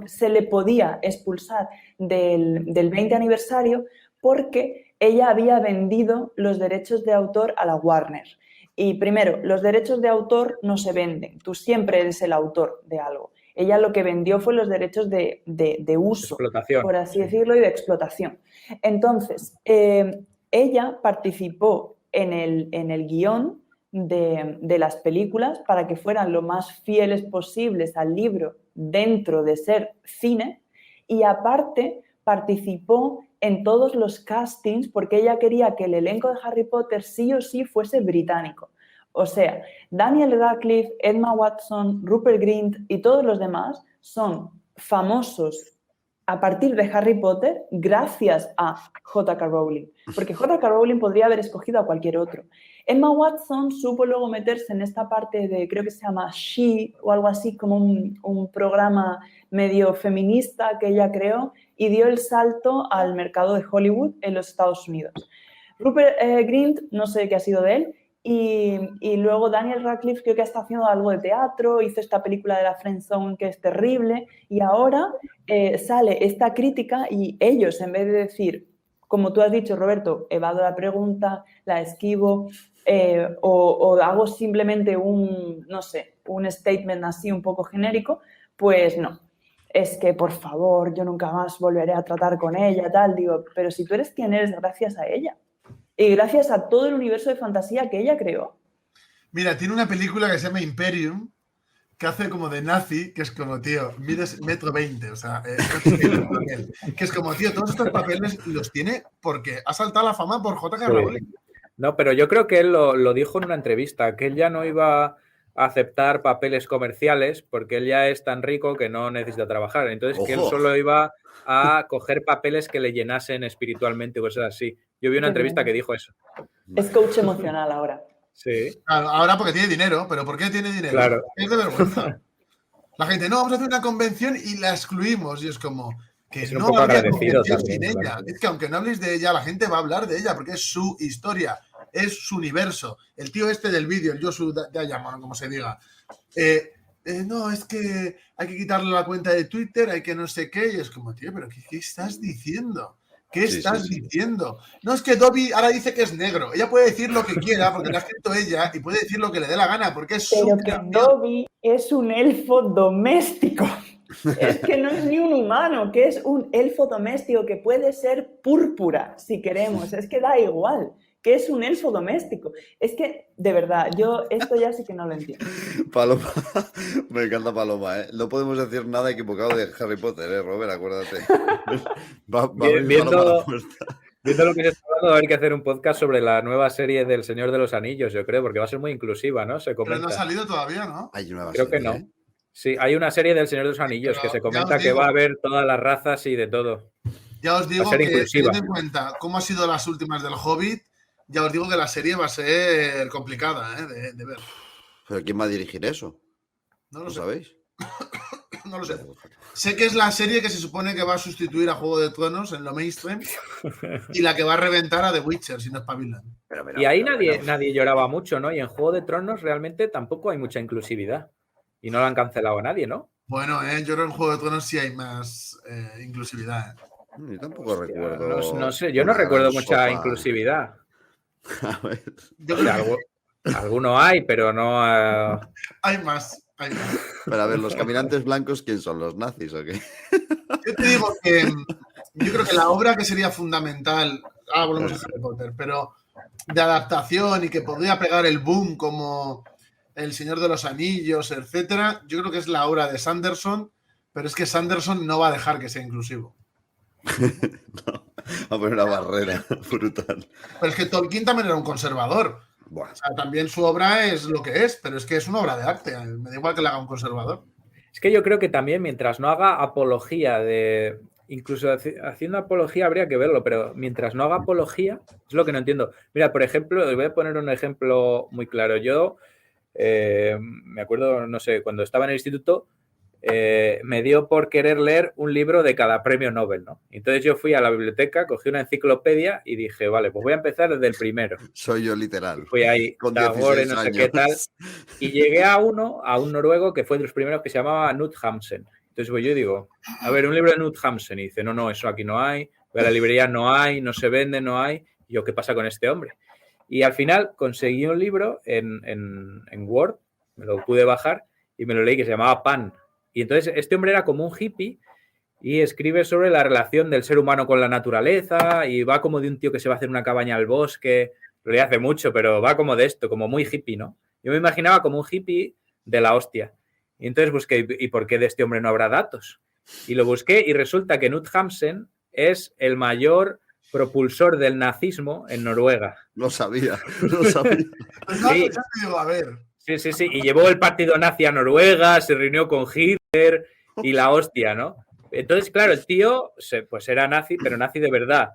se le podía expulsar del 20 aniversario porque ella había vendido los derechos de autor a la Warner. Y primero, los derechos de autor no se venden, tú siempre eres el autor de algo. Ella lo que vendió fue los derechos de uso, por así decirlo, y de explotación. Entonces, ella participó en el guión de las películas para que fueran lo más fieles posibles al libro dentro de ser cine, y aparte participó en todos los castings porque ella quería que el elenco de Harry Potter sí o sí fuese británico. O sea, Daniel Radcliffe, Emma Watson, Rupert Grint y todos los demás son famosos a partir de Harry Potter gracias a J.K. Rowling, porque J.K. Rowling podría haber escogido a cualquier otro. Emma Watson supo luego meterse en esta parte de, creo que se llama She o algo así, como un programa medio feminista que ella creó y dio el salto al mercado de Hollywood en los Estados Unidos. Rupert Grint, no sé qué ha sido de él, y luego Daniel Radcliffe creo que está haciendo algo de teatro, hizo esta película de la Friend Zone que es terrible, y ahora sale esta crítica y ellos, en vez de decir, como tú has dicho, Roberto, evado la pregunta, la esquivo, o hago simplemente un statement así un poco genérico, pues no. Es que, por favor, yo nunca más volveré a tratar con ella, tal. Digo, pero si tú eres quien eres gracias a ella. Y gracias a todo el universo de fantasía que ella creó. Mira, tiene una película que se llama Imperium, que hace como de nazi, que es como, tío, mides 1,20 m, o sea, que es como, tío, todos estos papeles los tiene porque ha saltado a la fama por J.K. Rowling. No, pero yo creo que él lo dijo en una entrevista, que él ya no iba a aceptar papeles comerciales porque él ya es tan rico que no necesita trabajar. Entonces, que él solo iba a coger papeles que le llenasen espiritualmente o cosas así. Yo vi una entrevista que dijo eso. Es coach emocional ahora. Sí. Claro, ahora porque tiene dinero, pero ¿por qué tiene dinero? Claro. Es de vergüenza. La gente, no, vamos a hacer una convención y la excluimos. Y es como que es no un poco habría agradecido convención también, sin claro. ella. Es que aunque no habléis de ella, la gente va a hablar de ella porque es su historia, es su universo. El tío este del vídeo, el Joshua Diamond, como se diga. No, es que hay que quitarle la cuenta de Twitter, hay que no sé qué. Y es como, tío, pero ¿qué estás diciendo? ¿Qué estás diciendo? No, es que Dobby ahora dice que es negro. Ella puede decir lo que quiera porque lo ha escrito ella y puede decir lo que le dé la gana porque es su creación. Dobby es un elfo doméstico. Es que no es ni un humano, que es un elfo doméstico que puede ser púrpura si queremos. Es que da igual. Que es un elfo doméstico. Es que, de verdad, yo esto ya sí que no lo entiendo. Paloma, me encanta Paloma, ¿eh? No podemos decir nada equivocado de Harry Potter, Robert, acuérdate. Viendo lo que se está hablando, va a haber que hacer un podcast sobre la nueva serie del Señor de los Anillos, yo creo, porque va a ser muy inclusiva, ¿no? Se comenta. Pero no ha salido todavía, ¿no? Hay nueva creo serie, que no. Sí, hay una serie del Señor de los Anillos que se comenta que va a haber todas las razas y de todo. Ya os digo que, teniendo en cuenta cómo han sido las últimas del Hobbit, ya os digo que la serie va a ser complicada de ver. ¿Pero quién va a dirigir eso? No lo ¿Lo sé. sabéis? No lo sé. Sé que es la serie que se supone que va a sustituir a Juego de Tronos en lo mainstream y la que va a reventar a The Witcher, si no espabilan. Y ahí nadie lloraba mucho, ¿no? Y en Juego de Tronos realmente tampoco hay mucha inclusividad. Y no lo han cancelado a nadie, ¿no? Bueno, yo creo que en Juego de Tronos sí hay más inclusividad. Yo tampoco Hostia, recuerdo. no sé, yo no una recuerdo gran mucha sopa. inclusividad. A ver. Yo O sea, creo que alguno hay, pero no. hay más. Hay más. Pero a ver, los caminantes blancos, ¿quién son? ¿Los nazis o qué? Yo te digo que yo creo que la obra que sería fundamental, ahora volvemos a Harry Potter, pero de adaptación y que podría pegar el boom como El Señor de los Anillos, etcétera, yo creo que es la obra de Sanderson, pero es que Sanderson no va a dejar que sea inclusivo. No, va a poner una barrera brutal. Pero es que Tolkien también era un conservador. Buah. O sea, también su obra es lo que es, pero es que es una obra de arte. Me da igual que la haga un conservador. Es que yo creo que también mientras no haga apología de. Incluso haciendo apología habría que verlo, pero mientras no haga apología, es lo que no entiendo. Mira, por ejemplo, os voy a poner un ejemplo muy claro. Yo me acuerdo, no sé, cuando estaba en el instituto, me dio por querer leer un libro de cada premio Nobel, ¿no? Entonces yo fui a la biblioteca, cogí una enciclopedia y dije, vale, pues voy a empezar desde el primero. Soy yo literal. Fui ahí, Con Tagore, 16 no sé años. qué tal, y llegué a un noruego que fue de los primeros que se llamaba Knut Hamsun. Entonces pues yo digo, a ver, un libro de Knut Hamsun, y dice, no, eso aquí no hay, voy a la librería, no hay, no se vende, no hay. Y yo, ¿qué pasa con este hombre? Y al final conseguí un libro en Word, me lo pude bajar y me lo leí, que se llamaba Pan. Y entonces este hombre era como un hippie y escribe sobre la relación del ser humano con la naturaleza y va como de un tío que se va a hacer una cabaña al bosque, lo leí hace mucho, pero va como de esto, como muy hippie, ¿no? Yo me imaginaba como un hippie de la hostia. Y entonces busqué, ¿y por qué de este hombre no habrá datos? Y lo busqué y resulta que Knut Hamsun es el mayor propulsor del nazismo en Noruega. Lo sabía, lo sabía. Pues no, Sí. pues ya te digo, a ver. Sí, y llevó el partido nazi a Noruega, se reunió con Hitler y la hostia, ¿no? Entonces, claro, el tío pues era nazi, pero nazi de verdad.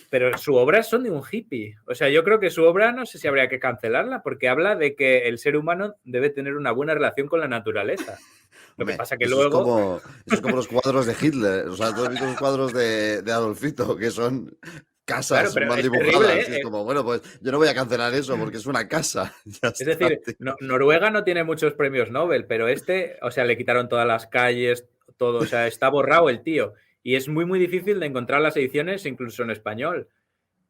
Pero su obra son de un hippie. O sea, yo creo que su obra no sé si habría que cancelarla porque habla de que el ser humano debe tener una buena relación con la naturaleza. Lo que pasa que eso luego... Es como los cuadros de Hitler. O sea, tú has visto los cuadros de Adolfito, que son casas Claro, pero mal es dibujadas. terrible, Es como, bueno, pues yo no voy a cancelar eso porque es una casa. Ya Es está, decir, tío. Noruega no tiene muchos premios Nobel, pero o sea, le quitaron todas las calles, todo, o sea, está borrado el tío. Y es muy difícil de encontrar las ediciones incluso en español.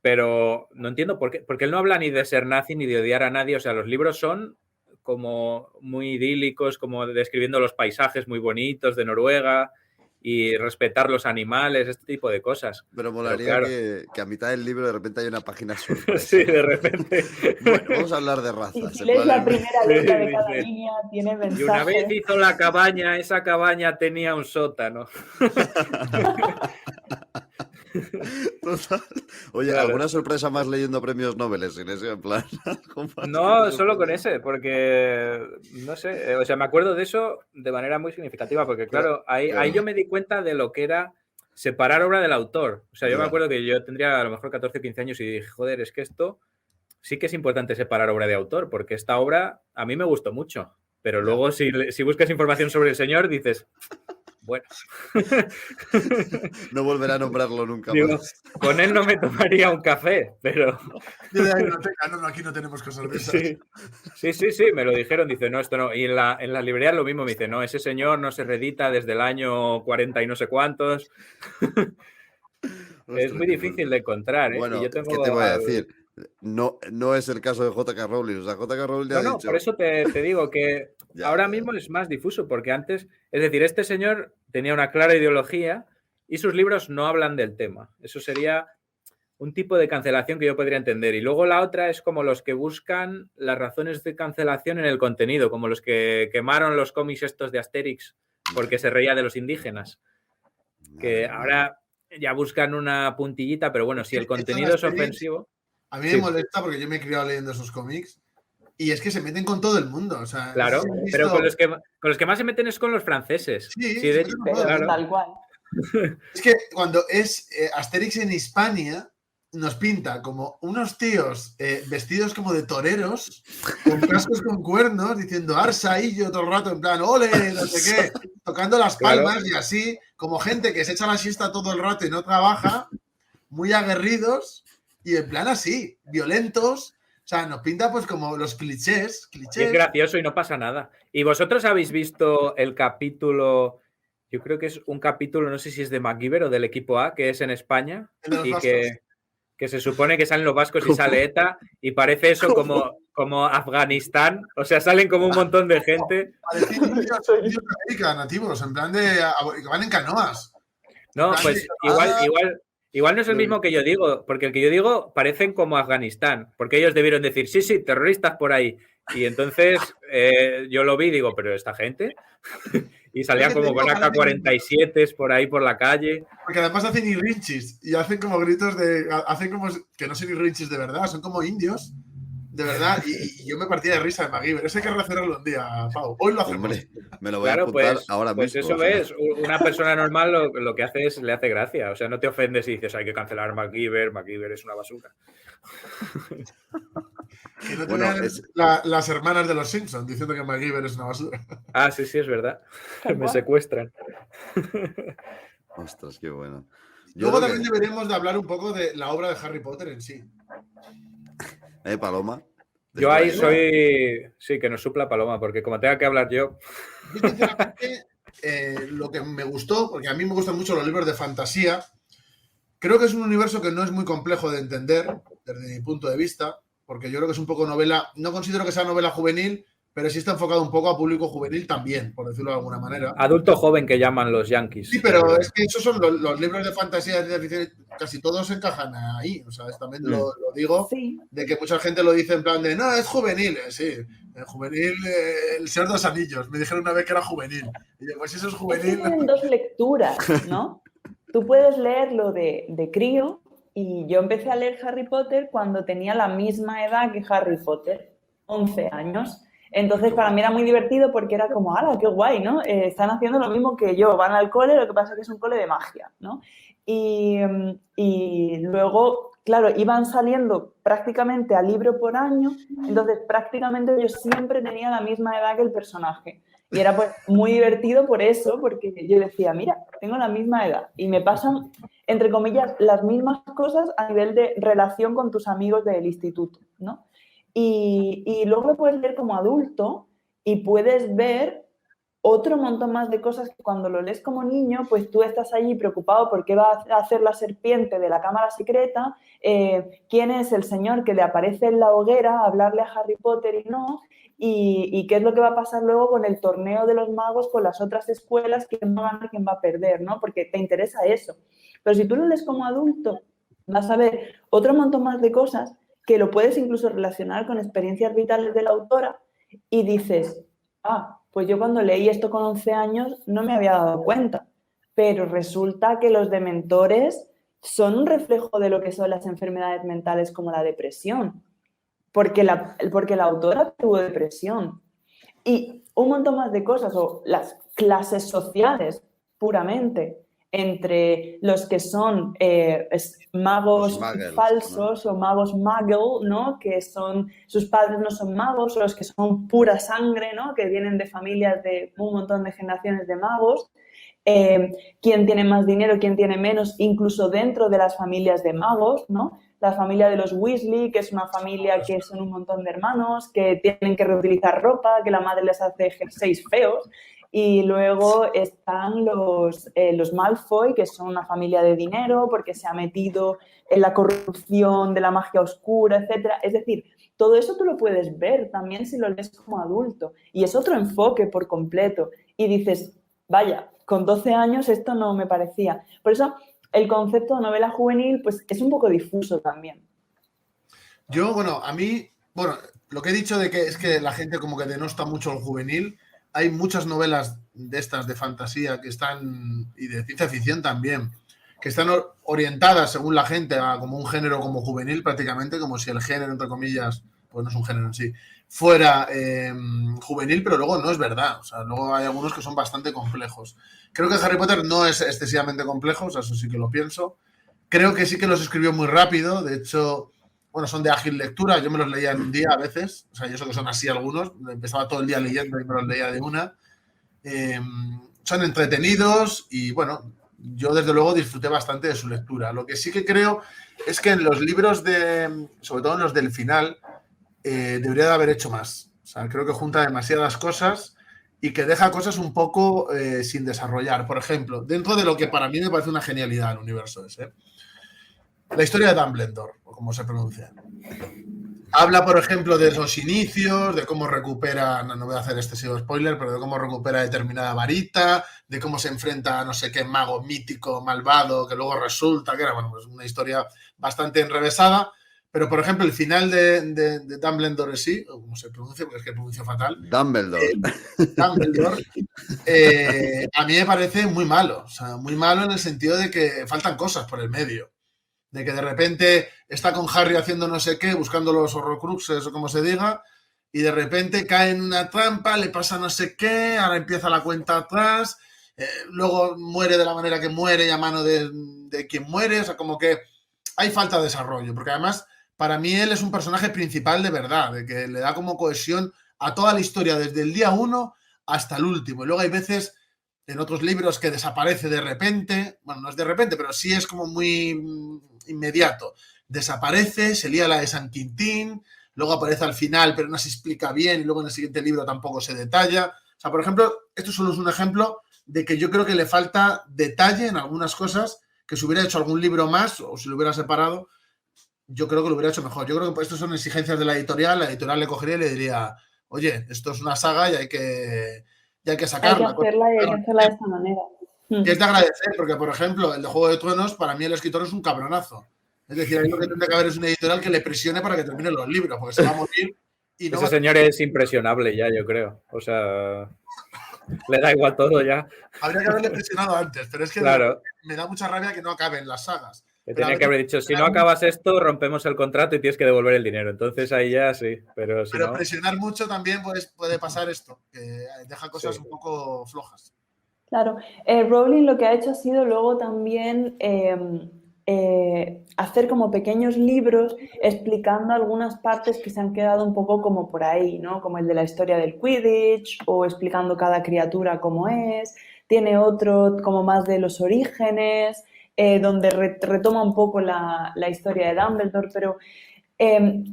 Pero no entiendo por qué, porque él no habla ni de ser nazi ni de odiar a nadie. O sea, los libros son como muy idílicos, como describiendo los paisajes muy bonitos de Noruega y respetar los animales, este tipo de cosas. Pero molaría claro. que a mitad del libro de repente hay una página sorpresa. Sí, de repente. Bueno, vamos a hablar de Y razas. si en lees plan, la primera letra de cada Sí. línea, tiene mensaje. Y una vez hizo la cabaña, esa cabaña tenía un sótano. Total. Oye, Claro. ¿alguna sorpresa más leyendo premios Nobel en ese? En plan, algo más No, que te solo con sorprenda? ese, porque no sé, o sea, me acuerdo de eso de manera muy significativa, porque claro, ahí yo me di cuenta de lo que era separar obra del autor. O sea, yo me Ya. acuerdo que yo tendría a lo mejor 14 o 15 años y dije, joder, es que esto sí que es importante separar obra de autor, porque esta obra a mí me gustó mucho, pero luego si buscas información sobre el señor dices, bueno, No volverá a nombrarlo nunca digo, más. con él no me tomaría un café, pero... Yo de la biblioteca, no, aquí no tenemos cosas de esas. Sí, me lo dijeron, dice, no, esto no. Y en la librería lo mismo, me dice, no, ese señor no se reedita desde el año 40 y no sé cuántos. Es muy difícil de encontrar, ¿eh? Bueno, Y yo tengo ¿qué te voy a decir? No es el caso de J.K. Rowling. O sea, J.K. Rowling ha No, dicho... por eso te digo que Ya, ahora ya. mismo es más difuso, porque antes, es decir, este señor tenía una clara ideología y sus libros no hablan del tema. Eso sería un tipo de cancelación que yo podría entender. Y luego la otra es como los que buscan las razones de cancelación en el contenido, como los que quemaron los cómics estos de Asterix porque se reía de los indígenas. Que Madre mía. ahora ya buscan una puntillita, pero bueno, si el Esto de contenido es Asterix, ofensivo... A mí Sí. me molesta porque yo me he criado leyendo esos cómics y es que se meten con todo el mundo. O sea, Claro, no sé si has pero visto- con los que más se meten es con los franceses. Sí, Sí, de se hecho, meten con todo. claro. Tal cual. Es que cuando es Asterix en Hispania, nos pinta como unos tíos vestidos como de toreros, con cascos con cuernos, diciendo Arsa y yo todo el rato, en plan, ole, no sé qué, tocando las palmas y así, como gente que se echa la siesta todo el rato y no trabaja, muy aguerridos y en plan así, violentos. O sea, nos pinta pues como los clichés. Y es gracioso y no pasa nada. ¿Y vosotros habéis visto el capítulo? Yo creo que es un capítulo, no sé si es de MacGyver o del equipo A, que es en España y que se supone que salen los vascos y sale ETA y parece eso como Afganistán. O sea, salen como un montón de gente. Parecen indios de América, nativos, en plan de que van en canoas. No, pues igual no es el mismo que yo digo, porque el que yo digo parecen como Afganistán, porque ellos debieron decir, sí, terroristas por ahí. Y entonces yo lo vi y digo, pero esta gente... Y salían como con AK-47 por ahí por la calle. Porque además hacen irrinchis y hacen como gritos de... Hacen como... Que no son irrinchis de verdad, son como indios. De verdad. Y yo me partía de risa de MacGyver. Eso hay que rehacerlo un día, Pau. Hoy lo hacemos. Hombre, me lo voy a apuntar ahora pues mismo. Pues eso es. Una persona normal lo que hace es le hace gracia. O sea, no te ofendes y dices hay que cancelar MacGyver es una basura. Que no las hermanas de los Simpsons diciendo que MacGyver es una basura. Ah, sí, es verdad. Me secuestran. Ostras, qué bueno. Luego también deberíamos de hablar un poco de la obra de Harry Potter en sí. Paloma. Yo ahí soy... Sí, que nos supla Paloma, porque como tenga que hablar yo... Yo sinceramente, lo que me gustó, porque a mí me gustan mucho los libros de fantasía, creo que es un universo que no es muy complejo de entender, desde mi punto de vista, porque yo creo que es un poco novela, no considero que sea novela juvenil, pero sí está enfocado un poco a público juvenil también, por decirlo de alguna manera. Adulto joven que llaman los yankees. Sí, pero es que esos son los libros de fantasía, casi todos encajan ahí, o sea, también lo digo, sí. De que mucha gente lo dice en plan de, no, es juvenil, sí, juvenil, El Señor de los Anillos, me dijeron una vez que era juvenil, y yo, pues eso es juvenil. Es que tienen dos lecturas, ¿no? Tú puedes leerlo de crío, y yo empecé a leer Harry Potter cuando tenía la misma edad que Harry Potter, 11 años. Entonces, para mí era muy divertido porque era como, ¡hala, qué guay!, ¿no? Están haciendo lo mismo que yo, van al cole, lo que pasa es que es un cole de magia, ¿no? Y luego, claro, iban saliendo prácticamente a libro por año, entonces prácticamente yo siempre tenía la misma edad que el personaje. Y era pues muy divertido por eso, porque yo decía, mira, tengo la misma edad y me pasan, entre comillas, las mismas cosas a nivel de relación con tus amigos del instituto, ¿no? Y luego lo puedes leer como adulto y puedes ver otro montón más de cosas que cuando lo lees como niño, pues tú estás allí preocupado por qué va a hacer la serpiente de la cámara secreta, quién es el señor que le aparece en la hoguera a hablarle a Harry Potter y no, y qué es lo que va a pasar luego con el torneo de los magos con las otras escuelas, quién va a ganar, quién va a perder, ¿no? Porque te interesa eso. Pero si tú lo lees como adulto, vas a ver otro montón más de cosas que lo puedes incluso relacionar con experiencias vitales de la autora y dices, pues yo cuando leí esto con 11 años no me había dado cuenta, pero resulta que los dementores son un reflejo de lo que son las enfermedades mentales como la depresión, porque la autora tuvo depresión y un montón más de cosas, o las clases sociales puramente, entre los que son magos falsos, ¿no? O magos muggle, ¿no? Que sus padres no son magos, o los que son pura sangre, ¿no? Que vienen de familias de un montón de generaciones de magos. Quién tiene más dinero, quién tiene menos, incluso dentro de las familias de magos, ¿no? La familia de los Weasley, que es una familia que son un montón de hermanos, que tienen que reutilizar ropa, que la madre les hace jerseys feos. Y luego están los Malfoy, que son una familia de dinero porque se ha metido en la corrupción de la magia oscura, etc. Es decir, todo eso tú lo puedes ver también si lo lees como adulto. Y es otro enfoque por completo. Y dices, vaya, con 12 años esto no me parecía. Por eso el concepto de novela juvenil pues, es un poco difuso también. Yo, a mí, lo que he dicho de que es que la gente como que denosta mucho el juvenil. Hay muchas novelas de estas de fantasía que están, y de ciencia ficción también, que están orientadas según la gente a como un género como juvenil prácticamente, como si el género, entre comillas, pues no es un género en sí, fuera juvenil, pero luego no es verdad. O sea, luego hay algunos que son bastante complejos. Creo que Harry Potter no es excesivamente complejo, o sea, eso sí que lo pienso. Creo que sí que los escribió muy rápido, de hecho, bueno, son de ágil lectura, yo me los leía en un día a veces, o sea, yo sé que son así algunos, empezaba todo el día leyendo y me los leía de una. Son entretenidos y, bueno, yo desde luego disfruté bastante de su lectura. Lo que sí que creo es que en los libros sobre todo en los del final, debería de haber hecho más. O sea, creo que junta demasiadas cosas y que deja cosas un poco sin desarrollar. Por ejemplo, dentro de lo que para mí me parece una genialidad el universo ese, la historia de Dumbledore, o como se pronuncia. Habla, por ejemplo, de los inicios, de cómo recupera, no voy a hacer excesivo spoiler, pero de cómo recupera determinada varita, de cómo se enfrenta a no sé qué mago mítico, malvado, que luego resulta que era, bueno, pues una historia bastante enrevesada. Pero, por ejemplo, el final de Dumbledore, sí, o como se pronuncia, porque es que pronuncio fatal. Dumbledore. Dumbledore, a mí me parece muy malo. O sea, muy malo en el sentido de que faltan cosas por el medio. De que de repente está con Harry haciendo no sé qué, buscando los horrocruxes o como se diga, y de repente cae en una trampa, le pasa no sé qué, ahora empieza la cuenta atrás, luego muere de la manera que muere y a mano de quien muere, o sea, como que hay falta de desarrollo, porque además para mí él es un personaje principal de verdad, de que le da como cohesión a toda la historia desde el día 1 hasta el último, y luego hay veces en otros libros que desaparece de repente, bueno, no es de repente, pero sí es como muy inmediato. Desaparece, se lía la de San Quintín, luego aparece al final, pero no se explica bien, y luego en el siguiente libro tampoco se detalla. O sea, por ejemplo, esto solo es un ejemplo de que yo creo que le falta detalle en algunas cosas, que si hubiera hecho algún libro más, o si lo hubiera separado, yo creo que lo hubiera hecho mejor. Yo creo que esto son exigencias de la editorial le cogería y le diría, oye, esto es una saga y hay que sacarla. Hay que hacerla y hay que hacerla de esta manera. Y es de agradecer, porque, por ejemplo, el de Juego de Tronos, para mí el escritor es un cabronazo. Es decir, ahí lo que tendría que haber es una editorial que le presione para que termine los libros, porque se va a morir y no Ese señor es impresionable ya, yo creo. O sea, le da igual todo ya. Habría que haberle presionado antes, pero es que claro, me da mucha rabia que no acaben las sagas. que tenía que haber dicho, si no acabas esto, rompemos el contrato y tienes que devolver el dinero. Entonces ahí ya sí, pero si no... presionar mucho también puede pasar esto, que deja cosas un poco flojas. Claro, Rowling lo que ha hecho ha sido luego también hacer como pequeños libros explicando algunas partes que se han quedado un poco como por ahí, ¿no? Como el de la historia del Quidditch o explicando cada criatura cómo es. Tiene otro como más de los orígenes, donde retoma un poco la historia de Dumbledore, pero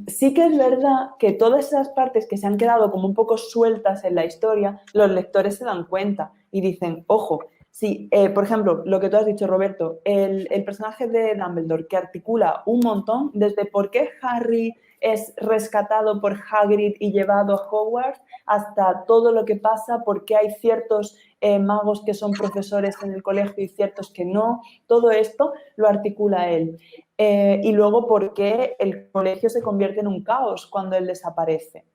sí que es verdad que todas esas partes que se han quedado como un poco sueltas en la historia, los lectores se dan cuenta y dicen, ojo, sí, por ejemplo, lo que tú has dicho, Roberto, el personaje de Dumbledore que articula un montón, desde por qué Harry es rescatado por Hagrid y llevado a Hogwarts, hasta todo lo que pasa, por qué hay ciertos magos que son profesores en el colegio y ciertos que no, todo esto lo articula él. Y luego por qué el colegio se convierte en un caos cuando él desaparece.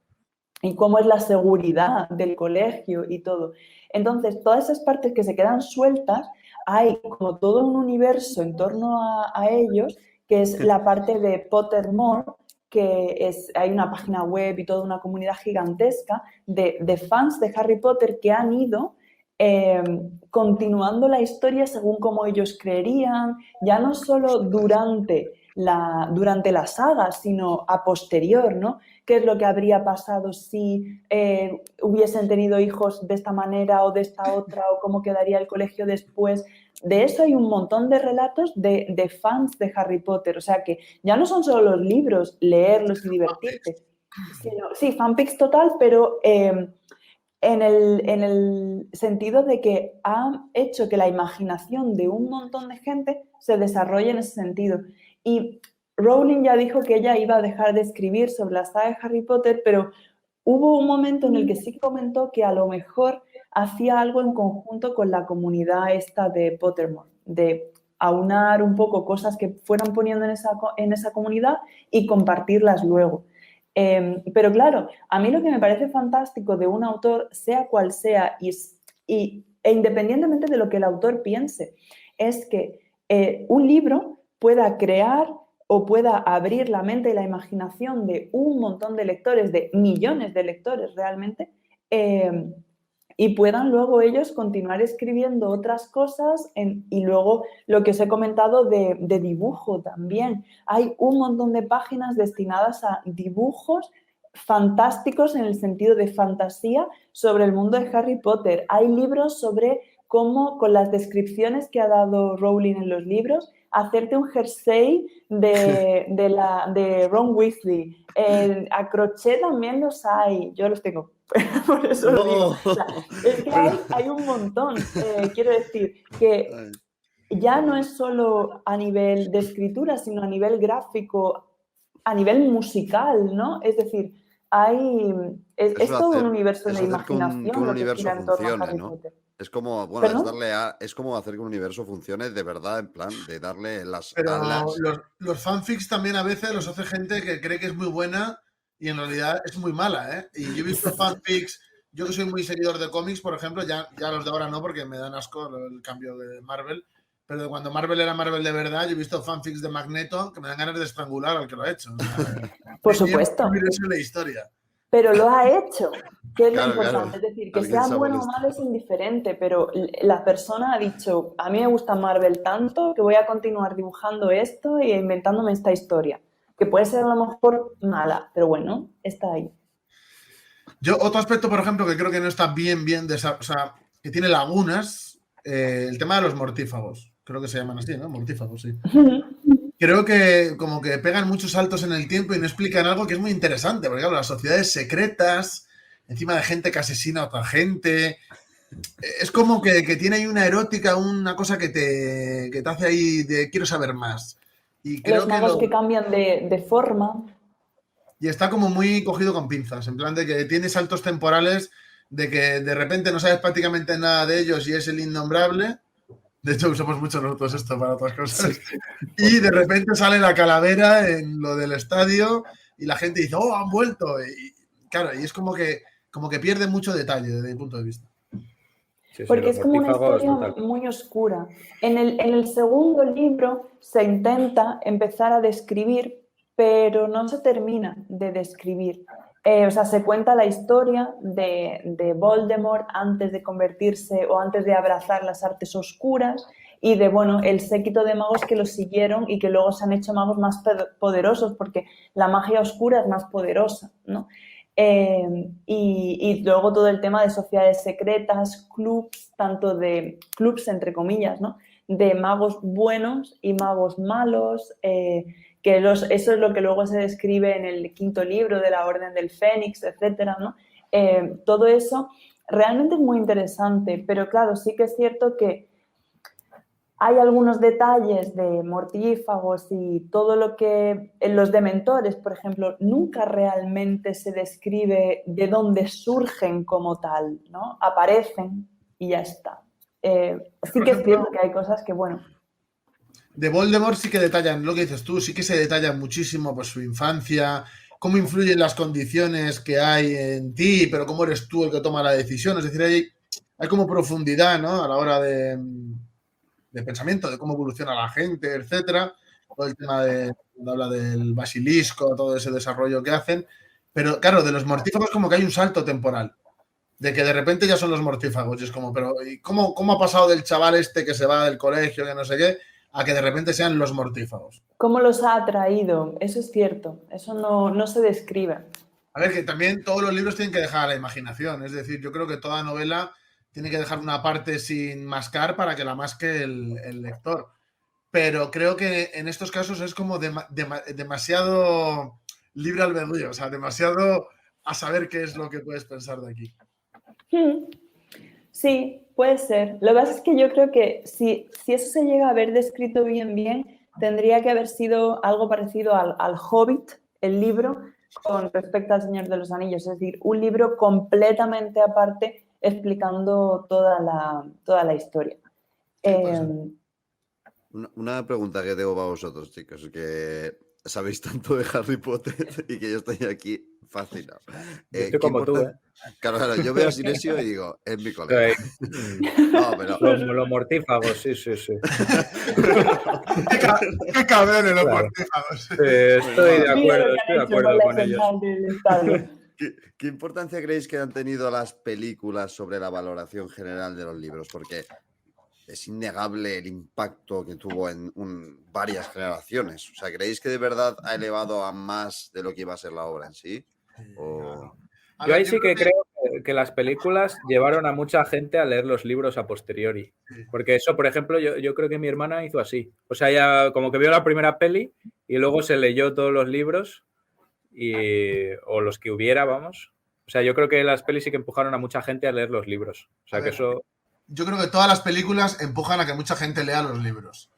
Y cómo es la seguridad del colegio y todo. Entonces, todas esas partes que se quedan sueltas, hay como todo un universo en torno a ellos, que es la parte de Pottermore, que hay una página web y toda una comunidad gigantesca de fans de Harry Potter que han ido continuando la historia según como ellos creerían, ya no solo durante la saga, sino a posterior, ¿no? ¿Qué es lo que habría pasado si hubiesen tenido hijos de esta manera o de esta otra, o cómo quedaría el colegio después? De eso hay un montón de relatos de fans de Harry Potter, o sea que ya no son solo los libros, leerlos y divertirte, sino, sí, fanfics total, pero en el sentido de que ha hecho que la imaginación de un montón de gente se desarrolle en ese sentido. Y Rowling ya dijo que ella iba a dejar de escribir sobre la saga de Harry Potter, pero hubo un momento en el que sí comentó que a lo mejor hacía algo en conjunto con la comunidad esta de Pottermore, de aunar un poco cosas que fueran poniendo en esa comunidad y compartirlas luego. Pero claro, a mí lo que me parece fantástico de un autor, sea cual sea, e independientemente de lo que el autor piense, es que un libro pueda crear o pueda abrir la mente y la imaginación de un montón de lectores, de millones de lectores realmente, y puedan luego ellos continuar escribiendo otras cosas y luego lo que os he comentado de dibujo también. Hay un montón de páginas destinadas a dibujos fantásticos en el sentido de fantasía sobre el mundo de Harry Potter. Hay libros sobre cómo, con las descripciones que ha dado Rowling en los libros, hacerte un jersey de Ron Weasley. A crochet también los hay. Yo los tengo, por eso lo digo. O sea, es que hay un montón. Quiero decir que ya no es solo a nivel de escritura, sino a nivel gráfico, a nivel musical, ¿no? Es decir, es todo un universo de imaginación que un lo que universo gira en torno a funcione, Harry ¿no? Potter. Es como, bueno, ¿Perdón? es como hacer que un universo funcione de verdad, en plan, de darle las Pero alas. los fanfics también a veces los hace gente que cree que es muy buena y en realidad es muy mala, ¿eh? Y yo he visto fanfics, yo que soy muy seguidor de cómics, por ejemplo, ya los de ahora no, porque me dan asco el cambio de Marvel, pero cuando Marvel era Marvel de verdad, yo he visto fanfics de Magneto que me dan ganas de estrangular al que lo ha hecho. O sea, Por supuesto. Eso es la historia. Pero lo ha hecho, que es Claro, lo importante. claro. Es decir, que Alguien sea se ha bueno o molestado. malo es indiferente, pero la persona ha dicho, a mí me gusta Marvel tanto que voy a continuar dibujando esto e inventándome esta historia, que puede ser a lo mejor mala, pero bueno, está ahí. Yo, otro aspecto, por ejemplo, que creo que no está bien, o sea, que tiene lagunas, el tema de los mortífagos. Creo que se llaman así, ¿no? Mortífagos, sí. Creo que como que pegan muchos saltos en el tiempo y no explican algo que es muy interesante, porque claro, las sociedades secretas, encima de gente que asesina a otra gente, es como que tiene ahí una erótica, una cosa que te hace ahí de quiero saber más. Y creo Los magos que cambian de forma. Y está como muy cogido con pinzas, en plan de que tiene saltos temporales, de que de repente no sabes prácticamente nada de ellos y es el innombrable. De hecho, usamos mucho nosotros esto para otras cosas. Sí. Y de repente sale la calavera en lo del estadio y la gente dice, ¡oh, han vuelto! Y claro, y es como que pierde mucho detalle desde mi punto de vista. Sí, porque es como una historia muy oscura. En el segundo libro se intenta empezar a describir, pero no se termina de describir. O sea, se cuenta la historia de Voldemort antes de convertirse o antes de abrazar las artes oscuras y de, bueno, el séquito de magos que los siguieron y que luego se han hecho magos más poderosos porque la magia oscura es más poderosa, ¿no? Y luego todo el tema de sociedades secretas, clubs, tanto de clubs entre comillas, ¿no? De magos buenos y magos malos, que eso es lo que luego se describe en el quinto libro de la Orden del Fénix, etcétera, ¿no? Todo eso realmente es muy interesante, pero claro, sí que es cierto que hay algunos detalles de mortífagos y todo lo que en los dementores, por ejemplo, nunca realmente se describe de dónde surgen como tal, ¿no? Aparecen y ya está. Sí que es cierto que hay cosas que, bueno... De Voldemort sí que detallan, lo que dices tú, sí que se detalla muchísimo pues, su infancia, cómo influyen las condiciones que hay en ti, pero cómo eres tú el que toma la decisión. Es decir, hay como profundidad, ¿no? A la hora de pensamiento, de cómo evoluciona la gente, etcétera. Todo el tema cuando habla del basilisco, todo ese desarrollo que hacen. Pero claro, de los mortífagos como que hay un salto temporal. De que de repente ya son los mortífagos. Y es como, pero ¿y cómo ha pasado del chaval este que se va del colegio, que no sé qué, a que de repente sean los mortífagos? ¿Cómo los ha atraído? Eso es cierto. Eso no se describe. A ver, que también todos los libros tienen que dejar a la imaginación. Es decir, yo creo que toda novela tiene que dejar una parte sin mascar para que la masque el lector. Pero creo que en estos casos es como demasiado libre albedrío, o sea, demasiado a saber qué es lo que puedes pensar de aquí. Sí, puede ser. Lo que pasa es que yo creo que si eso se llega a haber descrito bien, tendría que haber sido algo parecido al Hobbit, el libro, con respecto al Señor de los Anillos. Es decir, un libro completamente aparte explicando toda la historia. Una pregunta que tengo para vosotros, chicos, que sabéis tanto de Harry Potter y que yo estoy aquí fascinado. Estoy como tú, ¿eh? Claro, yo veo a Sinesio y digo, es mi colega. No, pero... Los mortífagos, sí. Qué cabrones los mortífagos. Estoy de acuerdo con ellos. ¿Qué importancia creéis que han tenido las películas sobre la valoración general de los libros? Porque es innegable el impacto que tuvo en varias generaciones. O sea, ¿creéis que de verdad ha elevado a más de lo que iba a ser la obra en sí? O... A Yo ver, ahí sí que creo que las películas llevaron a mucha gente a leer los libros a posteriori. Porque eso, por ejemplo, yo creo que mi hermana hizo así. O sea, ella como que vio la primera peli y luego se leyó todos los libros o los que hubiera, vamos. O sea, yo creo que las pelis sí que empujaron a mucha gente a leer los libros. O sea, que eso... Yo creo que todas las películas empujan a que mucha gente lea los libros.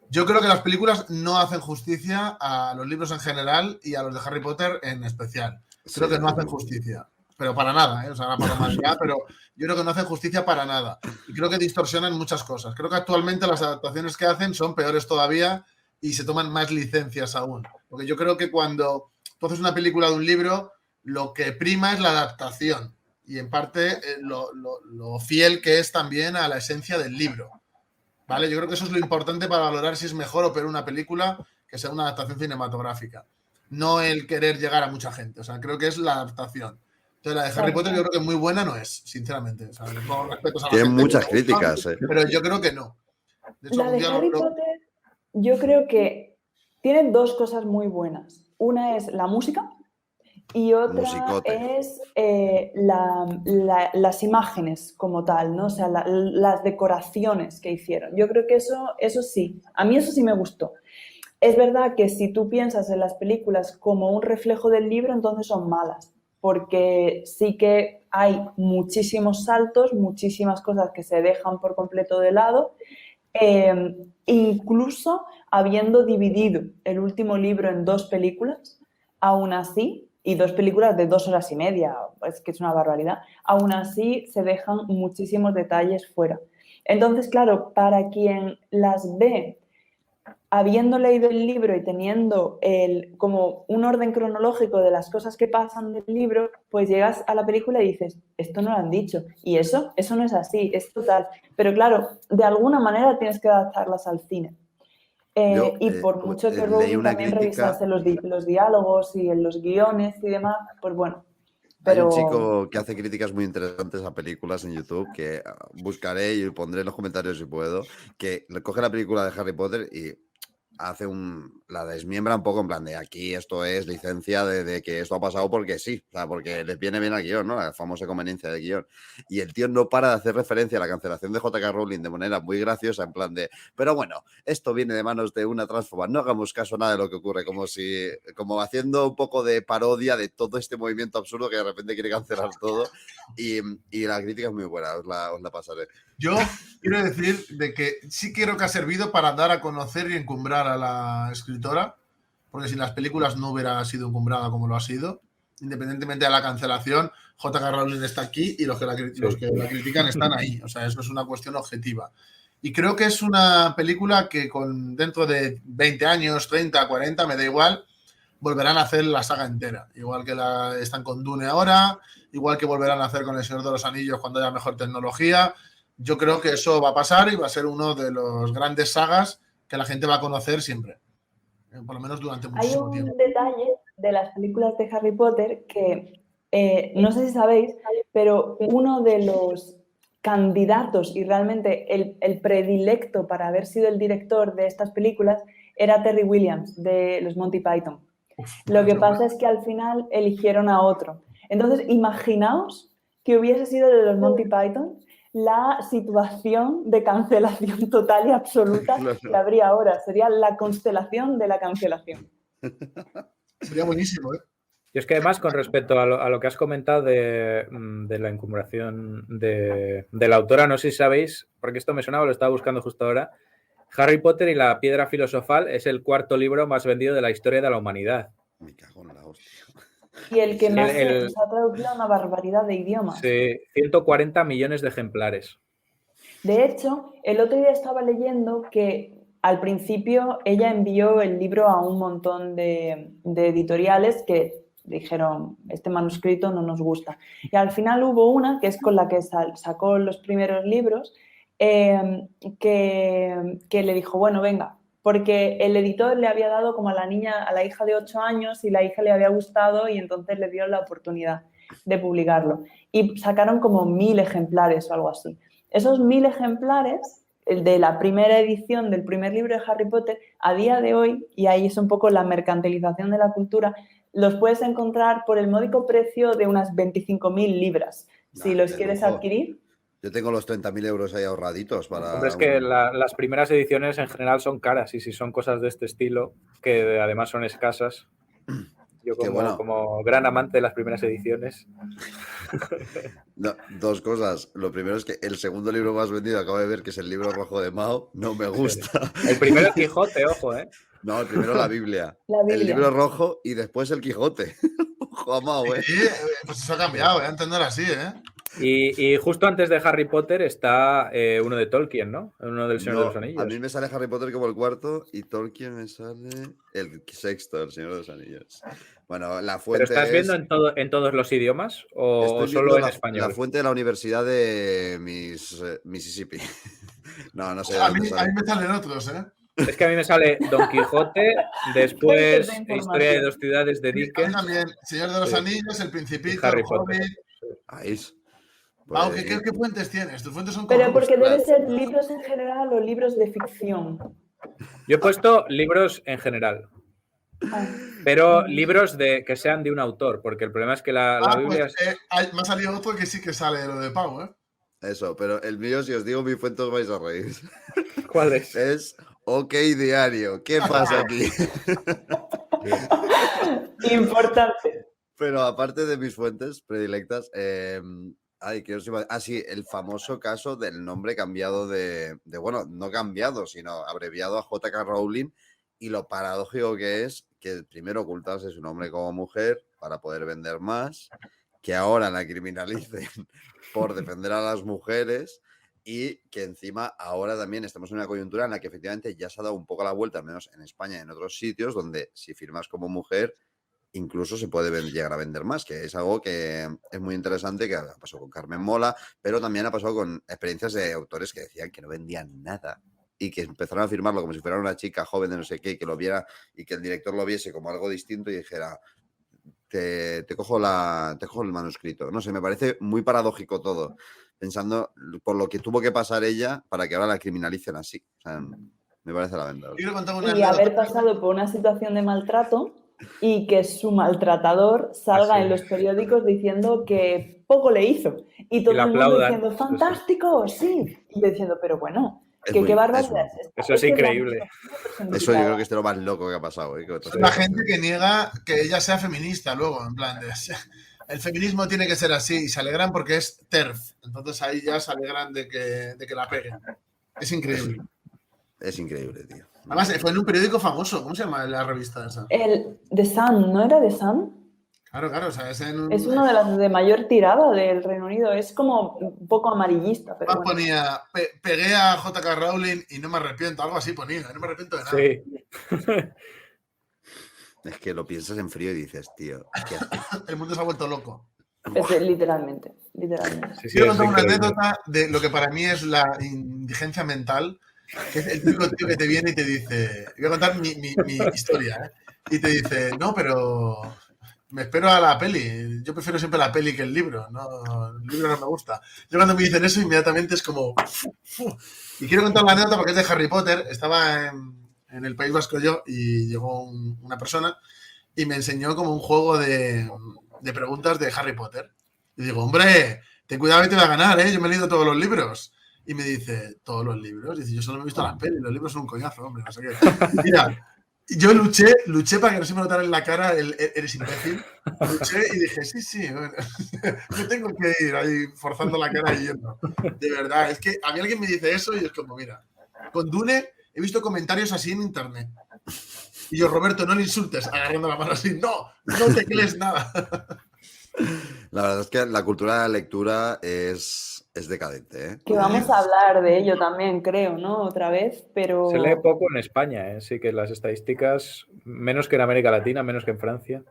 Yo creo que las películas no hacen justicia a los libros en general y a los de Harry Potter en especial. Creo que no hacen justicia. Pero para nada, ¿eh? O sea, ahora para más ya, pero yo creo que no hacen justicia para nada. Y creo que distorsionan muchas cosas. Creo que actualmente las adaptaciones que hacen son peores todavía y se toman más licencias aún. Porque yo creo que cuando tú haces una película de un libro, lo que prima es la adaptación. Y en parte lo fiel que es también a la esencia del libro. ¿Vale? Yo creo que eso es lo importante para valorar si es mejor o peor una película que sea una adaptación cinematográfica. No el querer llegar a mucha gente. O sea, creo que es la adaptación. Entonces, la de Harry Potter yo creo que muy buena no es, sinceramente. O sea, le pongo respetos a la Tiene gente muchas que le gusta, críticas, pero yo creo que no. De hecho, La de Harry Potter, yo creo que tienen dos cosas muy buenas. Una es la música y otra Musicote. es las imágenes como tal, ¿no? O sea, las decoraciones que hicieron. Yo creo que eso sí, a mí eso sí me gustó. Es verdad que si tú piensas en las películas como un reflejo del libro, entonces son malas, porque sí que hay muchísimos saltos, muchísimas cosas que se dejan por completo de lado, incluso habiendo dividido el último libro en 2 películas, aún así, y 2 películas de 2 horas y media, es que es una barbaridad, aún así se dejan muchísimos detalles fuera. Entonces, claro, para quien las ve habiendo leído el libro y teniendo como un orden cronológico de las cosas que pasan del libro, pues llegas a la película y dices, esto no lo han dicho, y eso no es así, es total. Pero claro, de alguna manera tienes que adaptarlas al cine. Y por mucho que leí Rowling una también crítica. revisase los diálogos y en los guiones y demás, pues bueno. Hay un Pero... chico que hace críticas muy interesantes a películas en YouTube que buscaré y pondré en los comentarios si puedo, que coge la película de Harry Potter y hace la desmiembra un poco en plan de aquí esto es licencia de que esto ha pasado porque sí, o sea, porque les viene bien al guión, ¿no? La famosa conveniencia del guión. Y el tío no para de hacer referencia a la cancelación de J.K. Rowling de manera muy graciosa, en plan de, pero bueno, esto viene de manos de una transfoba, no hagamos caso a nada de lo que ocurre, como haciendo un poco de parodia de todo este movimiento absurdo que de repente quiere cancelar todo. Y la crítica es muy buena, os la pasaré. Yo quiero decir de que sí creo que ha servido para dar a conocer y encumbrar a la escritora, porque sin las películas no hubiera sido encumbrada como lo ha sido. Independientemente de la cancelación, J.K. Rowling está aquí y los que la critican están ahí. O sea, eso es una cuestión objetiva. Y creo que es una película que dentro de 20 años, 30, 40, me da igual, volverán a hacer la saga entera. Igual que están con Dune ahora, igual que volverán a hacer con El Señor de los Anillos cuando haya mejor tecnología. Yo creo que eso va a pasar y va a ser uno de los grandes sagas que la gente va a conocer siempre. Por lo menos durante muchísimo tiempo. Hay un detalle de las películas de Harry Potter que no sé si sabéis, pero uno de los candidatos y realmente el predilecto para haber sido el director de estas películas era Terry Williams de los Monty Python. Lo que pasa es que al final eligieron a otro. Entonces, imaginaos que hubiese sido de los Monty Python la situación de cancelación total y absoluta que habría ahora. Sería la constelación de la cancelación. Sería buenísimo, ¿eh? Y es que además, con respecto a lo que has comentado de la encumbración de la autora, no sé si sabéis, porque esto me sonaba, lo estaba buscando justo ahora, Harry Potter y la Piedra Filosofal es el 4º libro más vendido de la historia de la humanidad. Me cago en la hostia. Y el que más se ha traducido a una barbaridad de idiomas. Sí, 140 millones de ejemplares. De hecho, el otro día estaba leyendo que al principio ella envió el libro a un montón de editoriales que dijeron, este manuscrito no nos gusta. Y al final hubo una, que es con la que sacó los primeros libros, que le dijo, bueno, venga, porque el editor le había dado como a la hija de 8 años y la hija le había gustado y entonces le dieron la oportunidad de publicarlo. Y sacaron como 1000 ejemplares o algo así. Esos 1000 ejemplares de la primera edición del primer libro de Harry Potter, a día de hoy, y ahí es un poco la mercantilización de la cultura, los puedes encontrar por el módico precio de unas 25.000 libras. Si los quieres adquirir. Yo tengo los 30.000 euros ahí ahorraditos para... Hombre, es que las primeras ediciones en general son caras y si son cosas de este estilo, que además son escasas, yo como gran amante de las primeras ediciones... No, 2 cosas. Lo primero es que el segundo libro más vendido, acabo de ver que es el libro rojo de Mao, no me gusta. El primero el Quijote, ojo, ¿eh? No, el primero la Biblia. El Biblia. libro rojo y después el Quijote. Ojo a Mao, ¿eh? Sí, pues eso ha cambiado, a entender así, ¿eh? Y justo antes de Harry Potter está uno de Tolkien, ¿no? Uno del Señor de los Anillos. A mí me sale Harry Potter como el 4 y Tolkien me sale el 6º, el Señor de los Anillos. Bueno, la fuente. ¿Pero estás viendo en todos los idiomas o solo en español? La fuente de la Universidad de Mississippi. No sé. A mí me salen otros, ¿eh? Es que a mí me sale Don Quijote, después Historia de 2 ciudades de Dickens. También Señor de los Anillos, El Principito, Harry El Potter. Hobbit. Ahí es. Pau, ¿qué fuentes tienes? ¿Tus fuentes son Pero porque corruptas? debe ser libros en general o libros de ficción. Yo he puesto libros en general. Pero libros que sean de un autor, porque el problema es que la Biblia... Pues, me ha salido otro que sí que sale lo de Pau, ¿eh? Eso, pero el mío, si os digo mi fuente, os vais a reír. ¿Cuál es? Es OK Diario. ¿Qué pasa aquí? Importante. Pero aparte de mis fuentes predilectas, sí, el famoso caso del nombre cambiado bueno, no cambiado, sino abreviado a J.K. Rowling, y lo paradójico que es que primero ocultarse su nombre como mujer para poder vender más, que ahora la criminalicen por defender a las mujeres y que encima ahora también estamos en una coyuntura en la que efectivamente ya se ha dado un poco la vuelta, al menos en España y en otros sitios, donde si firmas como mujer incluso se puede llegar a vender más, que es algo que es muy interesante, que ha pasado con Carmen Mola, pero también ha pasado con experiencias de autores que decían que no vendían nada y que empezaron a firmarlo como si fuera una chica joven de no sé qué, y que lo viera y que el director lo viese como algo distinto y dijera, te cojo el manuscrito. No sé, me parece muy paradójico todo, pensando por lo que tuvo que pasar ella para que ahora la criminalicen así. O sea, me parece lamentable. Y haber pasado por una situación de maltrato y que su maltratador salga en los periódicos diciendo que poco le hizo. Y todo el mundo diciendo, ¡fantástico! Sí. Y yo diciendo, pero bueno, qué barbaridad es esta. Eso es increíble. Eso yo creo que es lo más loco que ha pasado. Es la gente que niega que ella sea feminista luego, en plan de... El feminismo tiene que ser así y se alegran porque es TERF. Entonces ahí ya se alegran de que la peguen. Es increíble. Es increíble, tío. Además, fue en un periódico famoso. ¿Cómo se llama la revista esa? El The Sun, ¿no era The Sun? Claro, o sea, es uno de las de mayor tirada del Reino Unido. Es como un poco amarillista. Pero bueno. Ponía, pegué a J.K. Rowling y no me arrepiento. Algo así ponía, no me arrepiento de nada. Sí. Es que lo piensas en frío y dices, tío. El mundo se ha vuelto loco. Literalmente. Sí, quiero contar una anécdota de lo que para mí es la indigencia mental, que es el típico tío que te viene y te dice, voy a contar mi historia, ¿eh? Y te dice, no, pero me espero a la peli. Yo prefiero siempre la peli que el libro. No, el libro no me gusta. Yo cuando me dicen eso, inmediatamente es como... Y quiero contar la anécdota porque es de Harry Potter. Estaba en el País Vasco yo y llegó una persona y me enseñó como un juego de preguntas de Harry Potter. Y digo, hombre, ten cuidado que te va a ganar, ¿eh? Yo me he leído todos los libros. Y me dice, ¿todos los libros? Y dice, yo solo me he visto las pelis, los libros son un coñazo, hombre, no sé qué. Mira, yo luché para que no se me notara en la cara eres imbécil. Luché y dije, sí, bueno, no tengo que ir ahí forzando la cara y yendo. De verdad, es que a mí alguien me dice eso y es como, mira, con Dune he visto comentarios así en internet. Y yo, Roberto, no le insultes, agarrando la mano así, no te crees nada. La verdad es que la cultura de la lectura es decadente, ¿eh? Que vamos a hablar de ello también, creo, ¿no? Otra vez, pero... Se lee poco en España, ¿eh? Sí que las estadísticas, menos que en América Latina, menos que en Francia.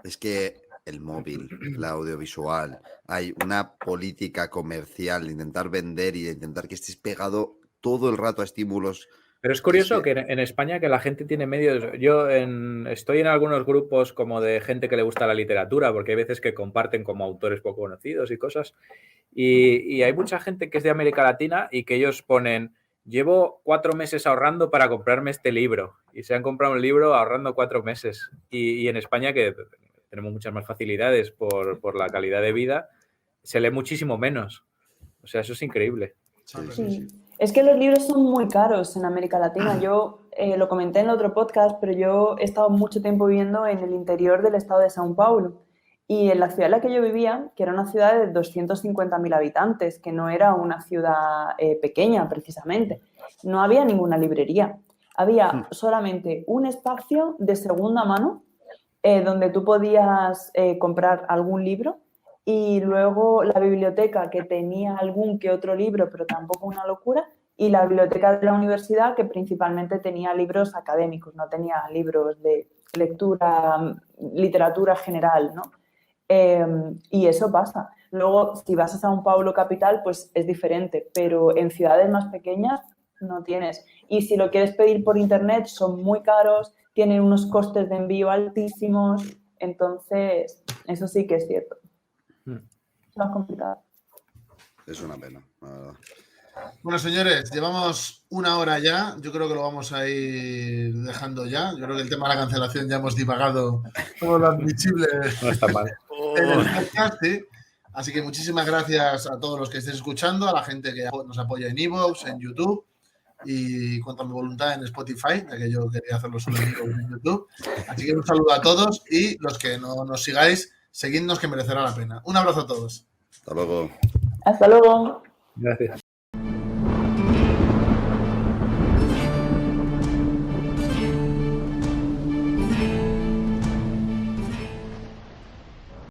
Es que el móvil, la audiovisual, hay una política comercial de intentar vender y de intentar que estés pegado todo el rato a estímulos Pero es curioso Sí. que en España que la gente tiene medios. Yo estoy en algunos grupos como de gente que le gusta la literatura, porque hay veces que comparten como autores poco conocidos y cosas. Y hay mucha gente que es de América Latina y que ellos ponen, llevo 4 meses ahorrando para comprarme este libro. Y se han comprado un libro ahorrando 4 meses. Y en España, que tenemos muchas más facilidades por la calidad de vida, se lee muchísimo menos. O sea, eso es increíble. Sí. Es que los libros son muy caros en América Latina. Yo lo comenté en el otro podcast, pero yo he estado mucho tiempo viviendo en el interior del estado de São Paulo. Y en la ciudad en la que yo vivía, que era una ciudad de 250.000 habitantes, que no era una ciudad pequeña precisamente, no había ninguna librería. Había solamente un espacio de segunda mano donde tú podías comprar algún libro. Y luego la biblioteca, que tenía algún que otro libro, pero tampoco una locura, y la biblioteca de la universidad, que principalmente tenía libros académicos, no tenía libros de lectura, literatura general, ¿no? Y eso pasa. Luego, si vas a São Paulo capital, pues es diferente, pero en ciudades más pequeñas no tienes. Y si lo quieres pedir por internet, son muy caros, tienen unos costes de envío altísimos, entonces eso sí que es cierto. Es más complicado. Es una pena, la verdad. Bueno, señores, llevamos 1 hora ya. Yo creo que lo vamos a ir dejando ya. Yo creo que el tema de la cancelación ya hemos divagado todo lo admisible No está mal. en el podcast, ¿sí? Así que muchísimas gracias a todos los que estéis escuchando, a la gente que nos apoya en iVoox, en YouTube y contra mi voluntad en Spotify, ya que yo quería hacerlo solo en iVoox y en YouTube. Así que un saludo a todos y los que no nos sigáis, seguidnos que merecerá la pena. Un abrazo a todos. Hasta luego. Hasta luego. Gracias.